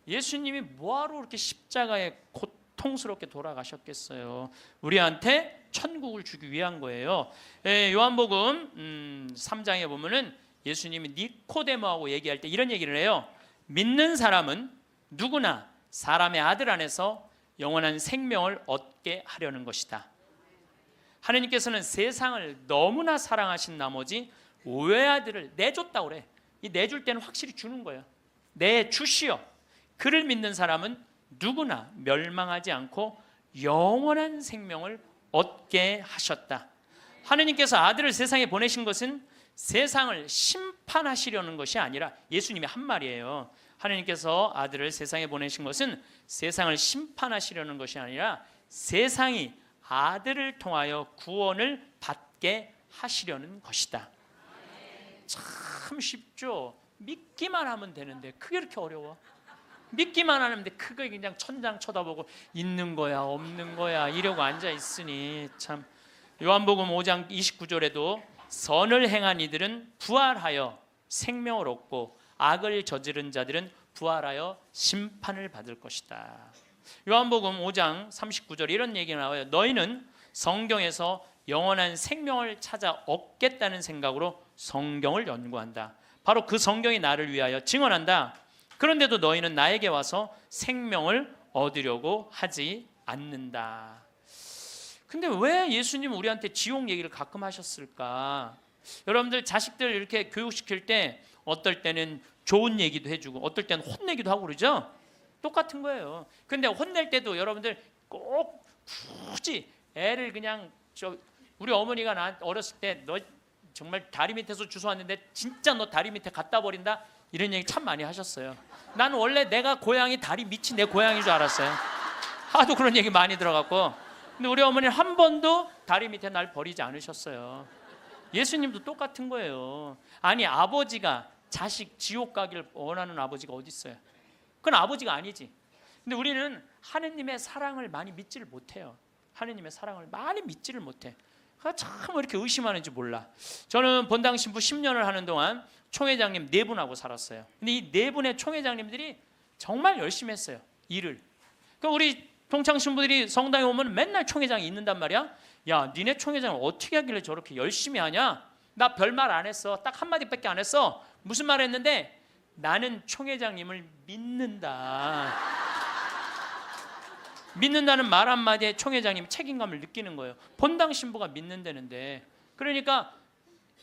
S1: 예수님이 뭐하러 그렇게 십자가에 고통스럽게 돌아가셨겠어요? 우리한테 천국을 주기 위한 거예요. 요한복음 3장에 보면은 예수님이 니코데모하고 얘기할 때 이런 얘기를 해요. 믿는 사람은 누구나 사람의 아들 안에서 영원한 생명을 얻게 하려는 것이다. 하느님께서는 세상을 너무나 사랑하신 나머지 외아들을 내줬다고 그래. 이 내줄 때는 확실히 주는 거예요. 내주시오. 그를 믿는 사람은 누구나 멸망하지 않고 영원한 생명을 얻게 하셨다. 하느님께서 아들을 세상에 보내신 것은 세상을 심판하시려는 것이 아니라, 예수님이 한 말이에요. 하느님께서 아들을 세상에 보내신 것은 세상을 심판하시려는 것이 아니라 세상이 아들을 통하여 구원을 받게 하시려는 것이다. 참 쉽죠? 믿기만 하면 되는데 그게 이렇게 어려워? 믿기만 하는데 그거 그냥 천장 쳐다보고 있는 거야 없는 거야 이러고 앉아 있으니 참. 요한복음 5장 29절에도 선을 행한 이들은 부활하여 생명을 얻고 악을 저지른 자들은 부활하여 심판을 받을 것이다. 요한복음 5장 39절에 이런 얘기가 나와요. 너희는 성경에서 영원한 생명을 찾아 얻겠다는 생각으로 성경을 연구한다. 바로 그 성경이 나를 위하여 증언한다. 그런데도 너희는 나에게 와서 생명을 얻으려고 하지 않는다. 근데 왜 예수님은 우리한테 지옥 얘기를 가끔 하셨을까? 여러분들 자식들 이렇게 교육시킬 때 어떨 때는 좋은 얘기도 해주고 어떨 때는 혼내기도 하고 그러죠. 똑같은 거예요. 근데 혼낼 때도 여러분들 꼭 굳이 애를 그냥 우리 어머니가 나 어렸을 때 너 정말 다리 밑에서 주워왔는데 진짜 너 다리 밑에 갖다 버린다 이런 얘기 참 많이 하셨어요. 나는 원래 내가 고향이 다리 밑이 내 고향인 줄 알았어요. 하도 그런 얘기 많이 들어갖고. 근데 우리 어머니는 한 번도 다리 밑에 날 버리지 않으셨어요. 예수님도 똑같은 거예요. 아니 아버지가 자식 지옥 가기를 원하는 아버지가 어디 있어요? 그건 아버지가 아니지. 근데 우리는 하느님의 사랑을 많이 믿지를 못해요. 하느님의 사랑을 많이 믿지를 못해. 참 이렇게 의심하는지 몰라. 저는 본당 신부 10년을 하는 동안 총회장님 4분하고 살았어요. 근데 이 4분의 총회장님들이 정말 열심히 했어요. 일을. 그럼 우리 동창 신부들이 성당에 오면 맨날 총회장이 있는단 말이야. 야, 니네 총회장을 어떻게 하길래 저렇게 열심히 하냐? 나 별말 안 했어. 딱 한마디밖에 안 했어. 무슨 말 했는데? 나는 총회장님을 믿는다. 믿는다는 말 한마디에 총회장님이 책임감을 느끼는 거예요. 본당 신부가 믿는다는데. 그러니까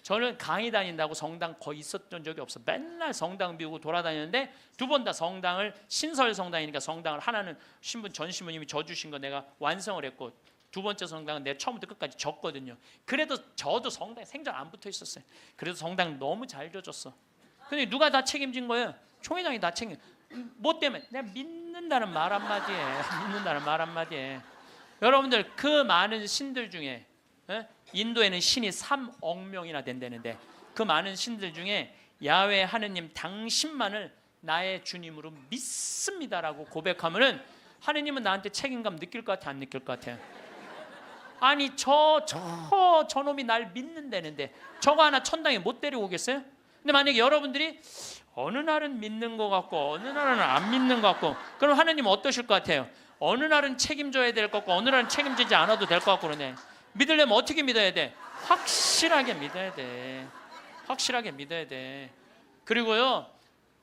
S1: 저는 강의 다닌다고 성당 거의 있었던 적이 없어. 맨날 성당 비우고 돌아다녔는데 2번 다 성당을 신설 성당이니까 성당을 하나는 신부 전 신부님이 져주신 거 내가 완성을 했고 2번째 성당은 내가 처음부터 끝까지 졌거든요. 그래도 저도 성당에 생전 안 붙어 있었어요. 그래도 성당 너무 잘 져줬어. 근데 누가 다 책임진 거예요? 총회장이 다 책임. 뭐 때문에? 내가 믿는다는 말 한마디에 믿는다는 말 한마디에 여러분들 그 많은 신들 중에 인도에는 신이 3억 명이나 된다는데 그 많은 신들 중에 야훼 하느님 당신만을 나의 주님으로 믿습니다라고 고백하면은 하느님은 나한테 책임감 느낄 것 같아 안 느낄 것 같아요? 아니 저놈이 날 믿는다는데 저거 하나 천당에 못 데리고 오겠어요? 근데 만약에 여러분들이 어느 날은 믿는 것 같고 어느 날은 안 믿는 것 같고 그럼 하느님 어떠실 것 같아요? 어느 날은 책임져야 될 것 같고 어느 날은 책임지지 않아도 될 것 같고 그러네. 믿으려면 어떻게 믿어야 돼? 확실하게 믿어야 돼. 확실하게 믿어야 돼. 그리고요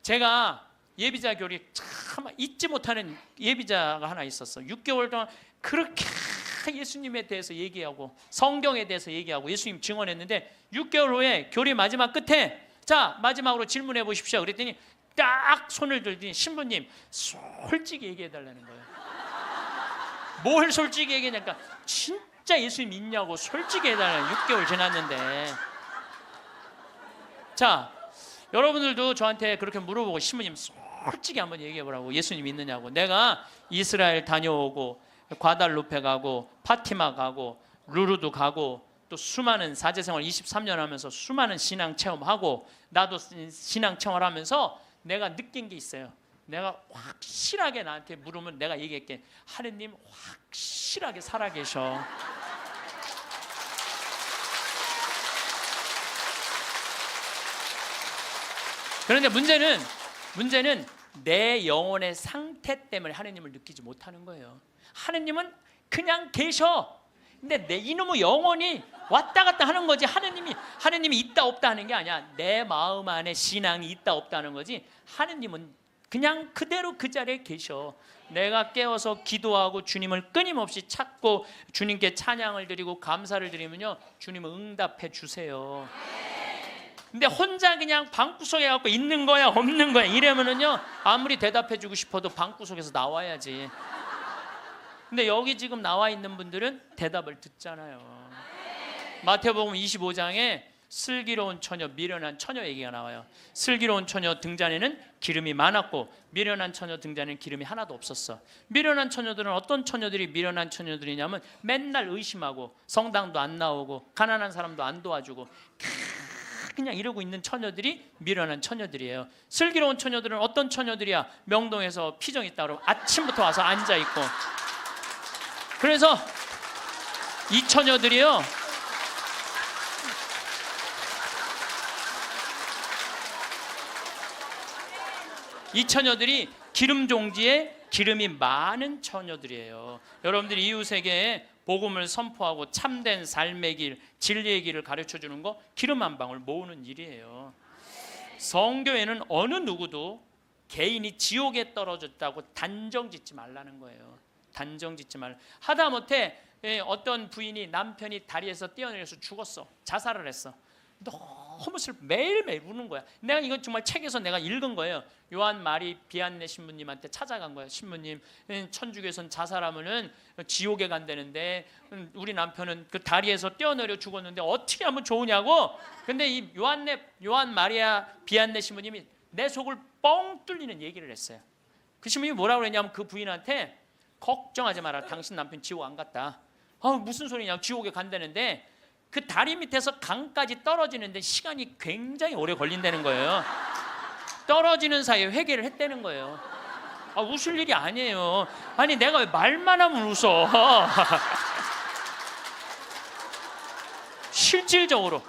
S1: 제가 예비자 교리 참 잊지 못하는 예비자가 하나 있었어. 6개월 동안 그렇게 예수님에 대해서 얘기하고 성경에 대해서 얘기하고 예수님 증언했는데 6개월 후에 교리 마지막 끝에 자 마지막으로 질문해 보십시오. 그랬더니 딱 손을 들더니 신부님 솔직히 얘기해 달라는 거예요. 뭘 솔직히 얘기하냐니까 진짜 예수님 믿냐고 솔직히 해달라는 6개월 지났는데 자 여러분들도 저한테 그렇게 물어보고 신부님 솔직히 한번 얘기해 보라고 예수님 믿느냐고. 내가 이스라엘 다녀오고 과달루페 가고 파티마 가고 루르도 가고 또 수많은 사제생활 23년 하면서 수많은 신앙 체험하고 나도 신앙 체험하면서 내가 느낀 게 있어요. 내가 확실하게 나한테 물으면 내가 얘기할게. 하느님 확실하게 살아계셔. 그런데 문제는 내 영혼의 상태 때문에 하느님을 느끼지 못하는 거예요. 하느님은 그냥 계셔. 근데 내 이놈의 영혼이 왔다 갔다 하는 거지. 하느님이 있다 없다 하는 게 아니야. 내 마음 안에 신앙이 있다 없다 하는 거지. 하느님은 그냥 그대로 그 자리에 계셔. 내가 깨어서 기도하고 주님을 끊임없이 찾고 주님께 찬양을 드리고 감사를 드리면요 주님은 응답해 주세요. 근데 혼자 그냥 방구석에 갖고 있는 거야 없는 거야 이러면은요 아무리 대답해 주고 싶어도 방구석에서 나와야지. 근데 여기 지금 나와 있는 분들은 대답을 듣잖아요. 마태복음 25장에 슬기로운 처녀, 미련한 처녀 얘기가 나와요. 슬기로운 처녀 등잔에는 기름이 많았고 미련한 처녀 등잔에는 기름이 하나도 없었어. 미련한 처녀들은 어떤 처녀들이 미련한 처녀들이냐면 맨날 의심하고 성당도 안 나오고 가난한 사람도 안 도와주고 그냥 이러고 있는 처녀들이 미련한 처녀들이에요. 슬기로운 처녀들은 어떤 처녀들이야? 명동에서 피정 있다 그러면 아침부터 와서 앉아있고 그래서 이 처녀들이요 이 처녀들이 기름 종지에 기름이 많은 처녀들이에요. 여러분들이 이웃에게 복음을 선포하고 참된 삶의 길, 진리의 길을 가르쳐주는 거 기름 한 방울 모으는 일이에요. 성교에는 어느 누구도 개인이 지옥에 떨어졌다고 단정 짓지 말라는 거예요. 단정 짓지 말라. 하다못해 어떤 부인이 남편이 다리에서 뛰어내려서 죽었어. 자살을 했어. 너무 매일매일 우는 거야. 내가 이건 정말 책에서 내가 읽은 거예요. 요한 마리 비안네 신부님한테 찾아간 거예요. 신부님, 천주교에선 자살하면은 지옥에 간다는데 우리 남편은 그 다리에서 뛰어내려 죽었는데 어떻게 하면 좋으냐고. 근데 이 요한 마리아 비안네 신부님이 내 속을 뻥 뚫리는 얘기를 했어요. 그 신부님이 뭐라고 그랬냐면 그 부인한테 걱정하지 마라. 당신 남편 지옥 안 갔다. 무슨 소리냐. 지옥에 간다는데 그 다리 밑에서 강까지 떨어지는데 시간이 굉장히 오래 걸린다는 거예요. 떨어지는 사이에 회개를 했다는 거예요. 웃을 일이 아니에요. 아니 내가 왜 말만 하면 웃어. 실질적으로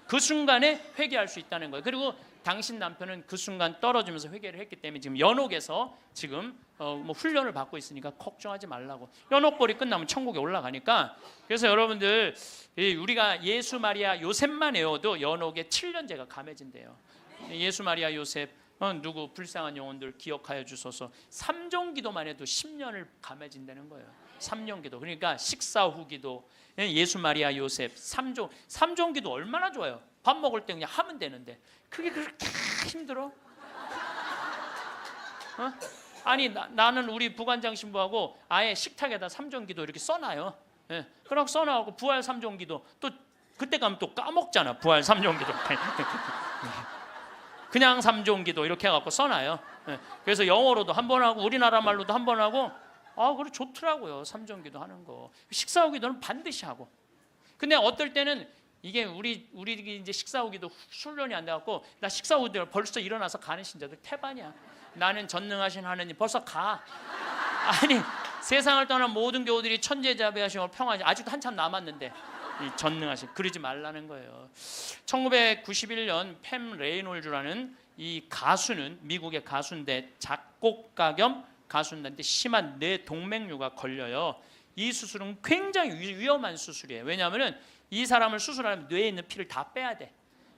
S1: 그 순간에 회개할 수 있다는 거예요. 그리고 당신 남편은 그 순간 떨어지면서 회개를 했기 때문에 지금 연옥에서 지금 뭐 훈련을 받고 있으니까 걱정하지 말라고. 연옥벌이 끝나면 천국에 올라가니까. 그래서 여러분들 우리가 예수 마리아 요셉만 외워도 연옥에 7년제가 감해진대요. 예수 마리아 요셉 누구 불쌍한 영혼들 기억하여 주소서. 3종 기도만 해도 10년을 감해진다는 거예요. 3년 기도. 그러니까 식사 후 기도, 예수 마리아 요셉 3종 기도 얼마나 좋아요. 밥 먹을 때 그냥 하면 되는데 그게 그렇게 힘들어? 아니 나는 우리 부관장 신부하고 아예 식탁에다 3종 기도 이렇게 써놔요. 그러고 써놔고 부활 3종 기도 또 그때 가면 또 까먹잖아. 부활 3종 기도 그냥 3종 기도 이렇게 해갖고 써놔요. 그래서 영어로도 한 번 하고 우리나라 말로도 한 번 하고 그래 좋더라고요. 3종 기도 하는 거. 식사 후 기도는 반드시 하고. 근데 어떨 때는 이게 우리 이제 식사 후 기도 훈련이 안 돼갖고 나 식사 후 기도 벌써 일어나서 가는 신자들 태반이야. 나는 전능하신 하느님 벌써 가. 아니 세상을 떠난 모든 교우들이 천재자비하시고 평안하시 아직도 한참 남았는데 이 전능하신 그러지 말라는 거예요. 1991년 팸 레이놀즈라는 이 가수는 미국의 가수인데 작곡가 겸 가수인데 심한 뇌동맥류가 걸려요. 이 수술은 굉장히 위험한 수술이에요. 왜냐하면 이 사람을 수술하면 뇌에 있는 피를 다 빼야 돼.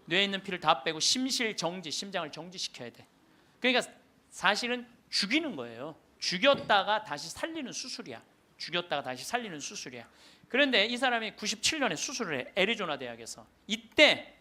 S1: 뇌에 있는 피를 다 빼고 심실 정지, 심장을 정지시켜야 돼. 그러니까 사실은 죽이는 거예요. 죽였다가 다시 살리는 수술이야. 그런데 이 사람이 97년에 수술을 해. 애리조나 대학에서. 이때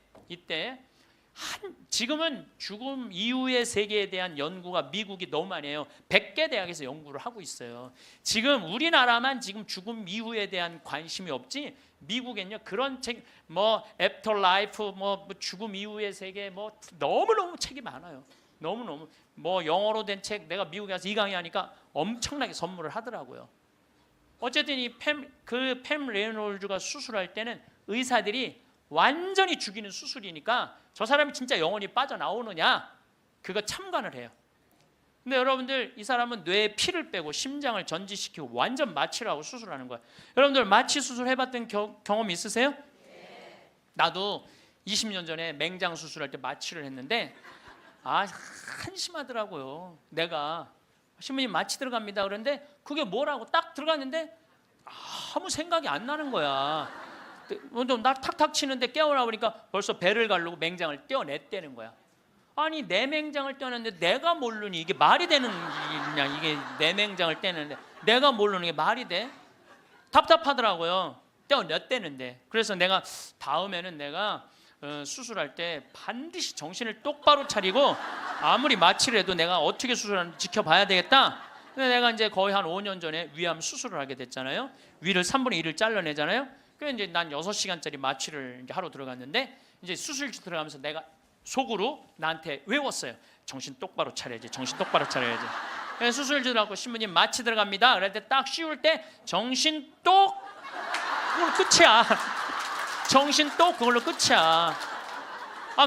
S1: 지금은 죽음 이후의 세계에 대한 연구가 미국이 너무 많이 해요. 100개 대학에서 연구를 하고 있어요. 지금 우리나라만 지금 죽음 이후에 대한 관심이 없지 미국엔요 그런 책 뭐 애프터 라이프 뭐 죽음 이후의 세계 뭐 너무너무 책이 많아요. 너무너무 뭐 영어로 된 책 내가 미국에 가서 이 강의하니까 엄청나게 선물을 하더라고요. 어쨌든 이 팸 레이놀즈가 수술할 때는 의사들이 완전히 죽이는 수술이니까 저 사람이 진짜 영혼이 빠져나오느냐 그거 참관을 해요. 근데 여러분들 이 사람은 뇌에 피를 빼고 심장을 전지시키고 완전 마취를 하고 수술하는 거야. 여러분들 마취 수술 해봤던 경험 있으세요? 네. 나도 20년 전에 맹장 수술할 때 마취를 했는데 한심하더라고요. 내가 신부님 마취 들어갑니다 그런데 그게 뭐라고 딱 들어갔는데 아무 생각이 안 나는 거야. 나 탁탁 치는데 깨어나 보니까 벌써 배를 가르고 맹장을 떼어냈다는 거야. 아니 내 맹장을 떼었는데 내가 모르니 이게 말이 되는 일이냐. 이게 내 맹장을 떼는데 내가 모르는 게 말이 돼? 답답하더라고요. 떼어냈다는데. 그래서 내가 다음에는 내가 수술할 때 반드시 정신을 똑바로 차리고 아무리 마취를 해도 내가 어떻게 수술하는지 지켜봐야 되겠다. 근데 내가 이제 거의 한 5년 전에 위암 수술을 하게 됐잖아요. 위를 3분의 1을 잘라내잖아요. 그래서 이제 난 6시간짜리 마취를 이제 하러 들어갔는데 이제 수술실 들어가면서 내가 속으로 나한테 외웠어요. 정신 똑바로 차려야지. 그래서 수술실 들어가고 신부님 마취 들어갑니다. 그럴 때 딱 씌울 때 정신 똑 그걸로 끝이야. 정신 똑 그걸로 끝이야.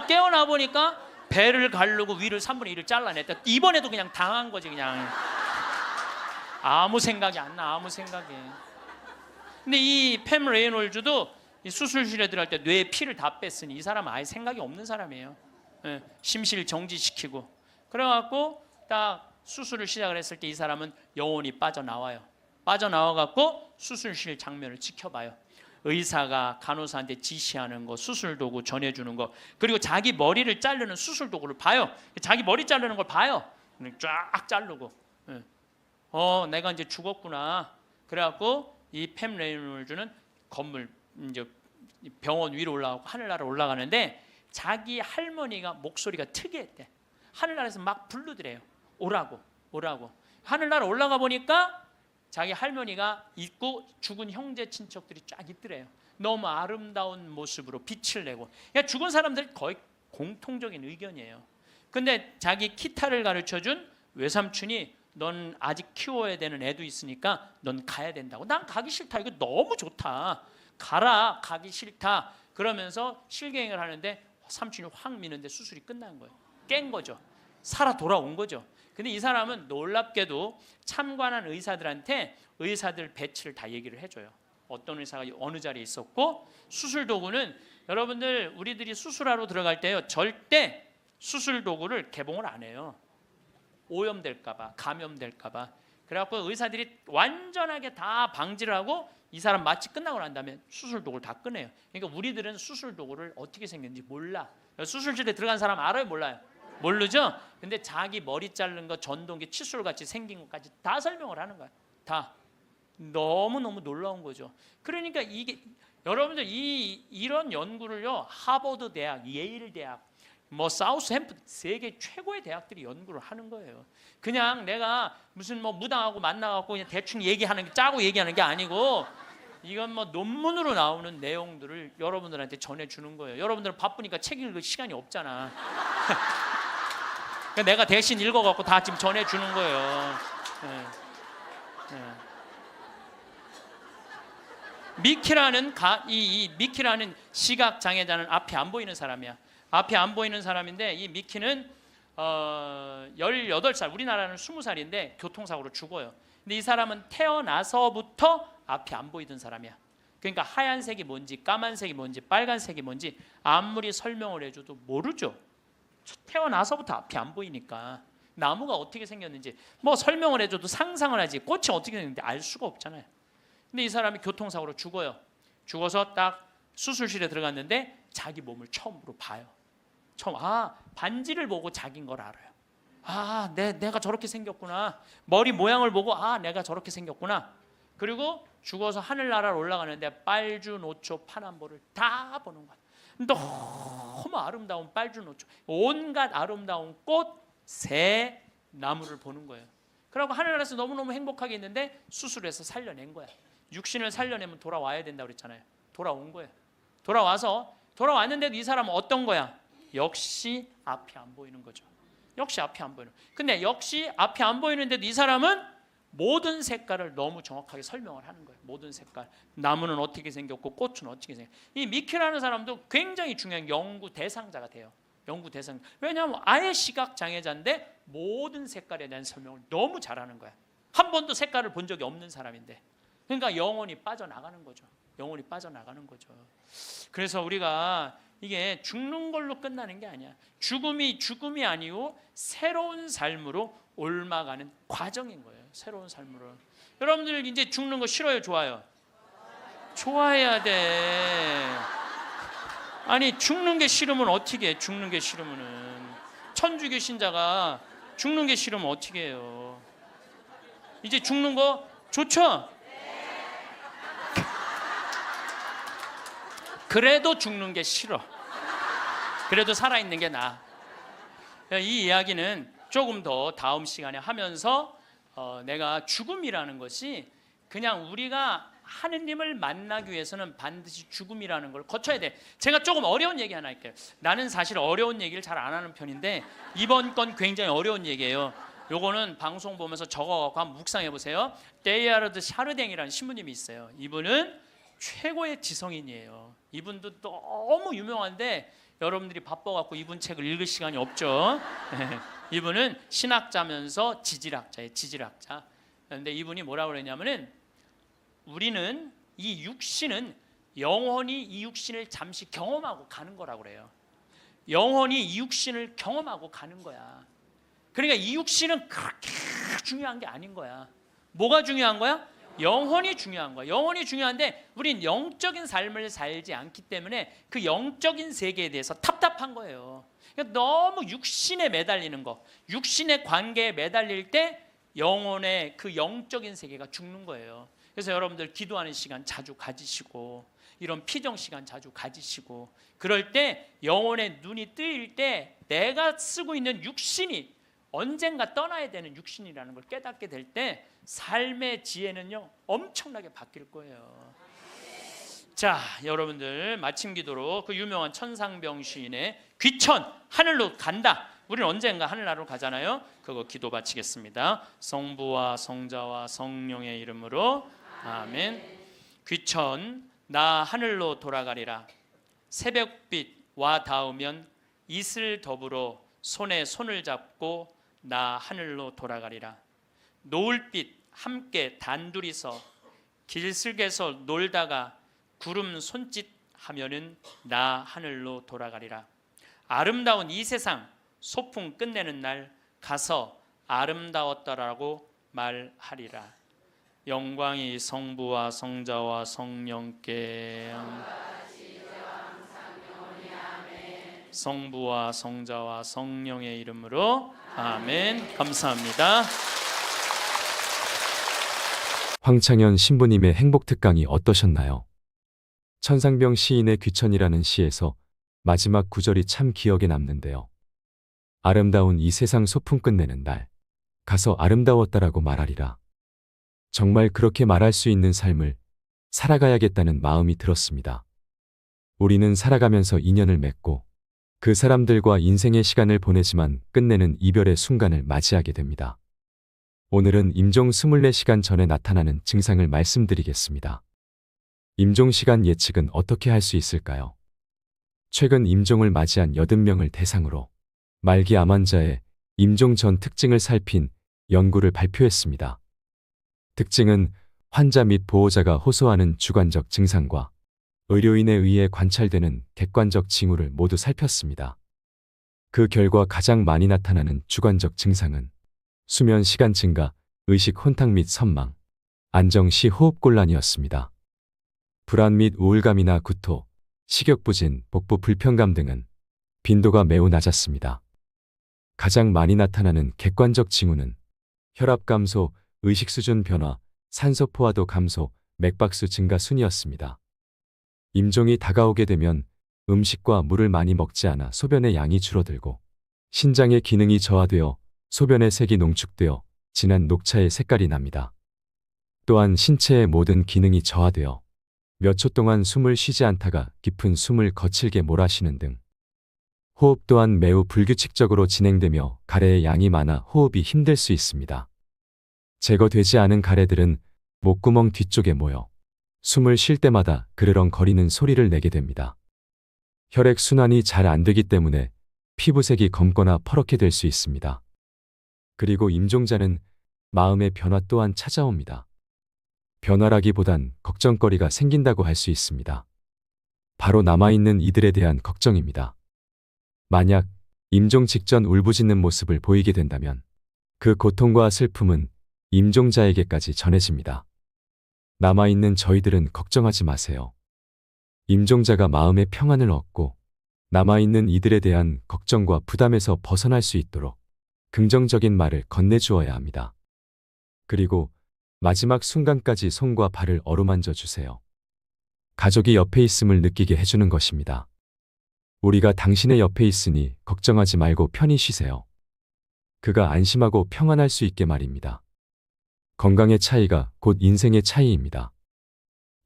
S1: 깨어나 보니까 배를 가르고 위를 3분의 1을 잘라냈다. 이번에도 그냥 당한 거지 그냥. 아무 생각이 안 나. 근데 이 팸 레이놀즈도 이 수술실에 들어갈 때 뇌에 피를 다 뺐으니 이 사람은 아예 생각이 없는 사람이에요. 심실 정지시키고 그래갖고 딱 수술을 시작을 했을 때 이 사람은 영혼이 빠져나와요. 빠져나와갖고 수술실 장면을 지켜봐요. 의사가 간호사한테 지시하는 거, 수술 도구 전해주는 거, 그리고 자기 머리를 자르는 수술 도구를 봐요. 자기 머리 자르는 걸 봐요. 쫙 자르고 내가 이제 죽었구나. 그래갖고 이 팸 레이놀즈는 건물 이제 병원 위로 올라가고 하늘나라 올라가는데 자기 할머니가 목소리가 특이했대. 하늘나라에서 막 부르더래요. 오라고 오라고. 하늘나라 올라가 보니까 자기 할머니가 있고 죽은 형제 친척들이 쫙 있더래요. 너무 아름다운 모습으로 빛을 내고. 그러니까 죽은 사람들 거의 공통적인 의견이에요. 근데 자기 기타를 가르쳐준 외삼촌이 넌 아직 키워야 되는 애도 있으니까 넌 가야 된다고. 난 가기 싫다. 이거 너무 좋다. 가라. 가기 싫다. 그러면서 실갱이를 하는데 삼촌이 확 미는데 수술이 끝난 거예요. 깬 거죠. 살아 돌아온 거죠. 근데 이 사람은 놀랍게도 참관한 의사들한테 의사들 배치를 다 얘기를 해줘요. 어떤 의사가 어느 자리에 있었고, 수술 도구는 여러분들 우리들이 수술하러 들어갈 때요 절대 수술 도구를 개봉을 안 해요. 오염될까봐, 감염될까봐. 그래갖고 의사들이 완전하게 다 방지를 하고 이 사람 마취 끝나고 난 다음에 수술 도구를 다 꺼내요. 그러니까 우리들은 수술 도구를 어떻게 생겼는지 몰라. 수술실에 들어간 사람 알아요, 몰라요? 모르죠? 근데 자기 머리 자른 거 전동기 칫솔같이 생긴 것까지 다 설명을 하는 거야. 다. 너무너무 놀라운 거죠. 그러니까 이게 여러분들 이런 연구를요 하버드 대학, 예일 대학, 뭐 사우스햄프턴 세계 최고의 대학들이 연구를 하는 거예요. 그냥 내가 무슨 뭐 무당하고 만나갖고 그냥 대충 얘기하는 게 짜고 얘기하는 게 아니고 이건 뭐 논문으로 나오는 내용들을 여러분들한테 전해주는 거예요. 여러분들은 바쁘니까 책 읽을 시간이 없잖아. 그러니까 내가 대신 읽어갖고 다 지금 전해주는 거예요. 네. 네. 미키라는 미키라는 시각 장애자는 앞이 안 보이는 사람이야. 앞이 안 보이는 사람인데 이 미키는 18살, 우리나라는 20살인데 교통사고로 죽어요. 근데 이 사람은 태어나서부터 앞이 안 보이던 사람이야. 그러니까 하얀색이 뭔지 까만색이 뭔지 빨간색이 뭔지 아무리 설명을 해줘도 모르죠. 태어나서부터 앞이 안 보이니까. 나무가 어떻게 생겼는지 뭐 설명을 해줘도 상상을 하지 꽃이 어떻게 생겼는지 알 수가 없잖아요. 근데 이 사람이 교통사고로 죽어요. 죽어서 딱 수술실에 들어갔는데 자기 몸을 처음으로 봐요. 반지를 보고 자기인 걸 알아요. 내가 저렇게 생겼구나. 머리 모양을 보고 내가 저렇게 생겼구나. 그리고 죽어서 하늘나라로 올라가는데 빨주노초 파남보를 다 보는 거야. 너무 아름다운 빨주노초, 온갖 아름다운 꽃, 새, 나무를 보는 거예요. 그러고 하늘나라에서 너무너무 행복하게 있는데 수술해서 살려낸 거야. 육신을 살려내면 돌아와야 된다고 그랬잖아요. 돌아온 거예요. 돌아왔는데도 이 사람은 어떤 거야? 역시 앞이 안 보이는 거죠. 역시 앞이 안 보이는. 근데 역시 앞이 안 보이는데도 이 사람은 모든 색깔을 너무 정확하게 설명을 하는 거예요. 모든 색깔. 나무는 어떻게 생겼고 꽃은 어떻게 생겼고. 이 미키라는 사람도 굉장히 중요한 연구 대상자가 돼요. 연구 대상. 왜냐하면 아예 시각 장애자인데 모든 색깔에 대한 설명을 너무 잘하는 거야. 한 번도 색깔을 본 적이 없는 사람인데. 그러니까 영혼이 빠져나가는 거죠. 영혼이 빠져나가는 거죠. 그래서 우리가 이게 죽는 걸로 끝나는 게 아니야. 죽음이 아니고 새로운 삶으로 옮아가는 과정인 거예요. 새로운 삶으로. 여러분들 이제 죽는 거 싫어요, 좋아요? 좋아해야 돼. 아니 죽는 게 싫으면 어떻게 해? 죽는 게 싫으면은 천주교 신자가 죽는 게 싫으면 어떻게 해요? 이제 죽는 거 좋죠? 그래도 죽는 게 싫어. 그래도 살아있는 게 나아. 이 이야기는 조금 더 다음 시간에 하면서 내가 죽음이라는 것이 그냥 우리가 하느님을 만나기 위해서는 반드시 죽음이라는 걸 거쳐야 돼. 제가 조금 어려운 얘기 하나 할게요. 나는 사실 어려운 얘기를 잘 안 하는 편인데 이번 건 굉장히 어려운 얘기예요. 요거는 방송 보면서 적어갖고 한번 묵상해 보세요. 데이아르드 샤르댕이라는 신부님이 있어요. 이분은 최고의 지성인이에요. 이분도 너무 유명한데 여러분들이 바빠갖고 이분 책을 읽을 시간이 없죠. 이분은 신학자면서 지질학자예요. 지질학자. 그런데 이분이 뭐라고 그러냐면은 우리는 이 육신은 영혼이 이 육신을 잠시 경험하고 가는 거라고 그래요. 영혼이 이 육신을 경험하고 가는 거야. 그러니까 이 육신은 그렇게 중요한 게 아닌 거야. 뭐가 중요한 거야? 영혼이 중요한 거야. 영혼이 중요한데 우린 영적인 삶을 살지 않기 때문에 그 영적인 세계에 대해서 답답한 거예요. 그러니까 너무 육신에 매달리는 거, 육신의 관계에 매달릴 때 영혼의 그 영적인 세계가 죽는 거예요. 그래서 여러분들 기도하는 시간 자주 가지시고 이런 피정 시간 자주 가지시고, 그럴 때 영혼의 눈이 뜨일 때 내가 쓰고 있는 육신이 언젠가 떠나야 되는 육신이라는 걸 깨닫게 될 때 삶의 지혜는요 엄청나게 바뀔 거예요. 자, 여러분들 마침 기도로 그 유명한 천상병 시인의 귀천 하늘로 간다, 우리는 언젠가 하늘나라로 가잖아요. 그거 기도 바치겠습니다. 성부와 성자와 성령의 이름으로 아멘. 귀천 나 하늘로 돌아가리라. 새벽빛 와 닿으면 이슬 더불어 손에 손을 잡고 나 하늘로 돌아가리라. 노을빛 함께 단둘이서 길슬개서 놀다가 구름 손짓 하면은 나 하늘로 돌아가리라. 아름다운 이 세상 소풍 끝내는 날 가서 아름다웠더라고 말하리라. 영광이 성부와 성자와 성령께, 성부와 성자와 성령의 이름으로 아멘. 감사합니다.
S2: 황창현 신부님의 행복특강이 어떠셨나요? 천상병 시인의 귀천이라는 시에서 마지막 구절이 참 기억에 남는데요. 아름다운 이 세상 소풍 끝내는 날 가서 아름다웠다라고 말하리라. 정말 그렇게 말할 수 있는 삶을 살아가야겠다는 마음이 들었습니다. 우리는 살아가면서 인연을 맺고 그 사람들과 인생의 시간을 보내지만 끝내는 이별의 순간을 맞이하게 됩니다. 오늘은 임종 24시간 전에 나타나는 증상을 말씀드리겠습니다. 임종 시간 예측은 어떻게 할 수 있을까요? 최근 임종을 맞이한 80명을 대상으로 말기 암 환자의 임종 전 특징을 살핀 연구를 발표했습니다. 특징은 환자 및 보호자가 호소하는 주관적 증상과 의료인에 의해 관찰되는 객관적 징후를 모두 살폈습니다. 그 결과 가장 많이 나타나는 주관적 증상은 수면 시간 증가, 의식 혼탁 및 선망, 안정 시 호흡곤란이었습니다. 불안 및 우울감이나 구토, 식욕부진, 복부 불편감 등은 빈도가 매우 낮았습니다. 가장 많이 나타나는 객관적 징후는 혈압 감소, 의식 수준 변화, 산소 포화도 감소, 맥박수 증가 순이었습니다. 임종이 다가오게 되면 음식과 물을 많이 먹지 않아 소변의 양이 줄어들고 신장의 기능이 저하되어 소변의 색이 농축되어 진한 녹차의 색깔이 납니다. 또한 신체의 모든 기능이 저하되어 몇 초 동안 숨을 쉬지 않다가 깊은 숨을 거칠게 몰아쉬는 등 호흡 또한 매우 불규칙적으로 진행되며 가래의 양이 많아 호흡이 힘들 수 있습니다. 제거되지 않은 가래들은 목구멍 뒤쪽에 모여 숨을 쉴 때마다 그르렁거리는 소리를 내게 됩니다. 혈액순환이 잘 안 되기 때문에 피부색이 검거나 퍼렇게 될 수 있습니다. 그리고 임종자는 마음의 변화 또한 찾아옵니다. 변화라기보단 걱정거리가 생긴다고 할 수 있습니다. 바로 남아있는 이들에 대한 걱정입니다. 만약 임종 직전 울부짖는 모습을 보이게 된다면 그 고통과 슬픔은 임종자에게까지 전해집니다. 남아있는 저희들은 걱정하지 마세요. 임종자가 마음의 평안을 얻고 남아있는 이들에 대한 걱정과 부담에서 벗어날 수 있도록 긍정적인 말을 건네주어야 합니다. 그리고 마지막 순간까지 손과 발을 어루만져 주세요. 가족이 옆에 있음을 느끼게 해주는 것입니다. 우리가 당신의 옆에 있으니 걱정하지 말고 편히 쉬세요. 그가 안심하고 평안할 수 있게 말입니다. 건강의 차이가 곧 인생의 차이입니다.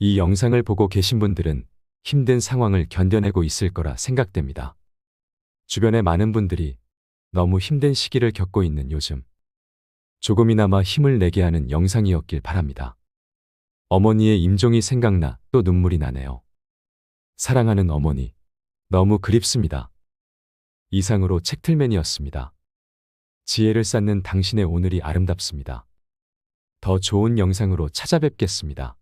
S2: 이 영상을 보고 계신 분들은 힘든 상황을 견뎌내고 있을 거라 생각됩니다. 주변에 많은 분들이 너무 힘든 시기를 겪고 있는 요즘 조금이나마 힘을 내게 하는 영상이었길 바랍니다. 어머니의 임종이 생각나 또 눈물이 나네요. 사랑하는 어머니, 너무 그립습니다. 이상으로 책틀맨이었습니다. 지혜를 쌓는 당신의 오늘이 아름답습니다. 더 좋은 영상으로 찾아뵙겠습니다.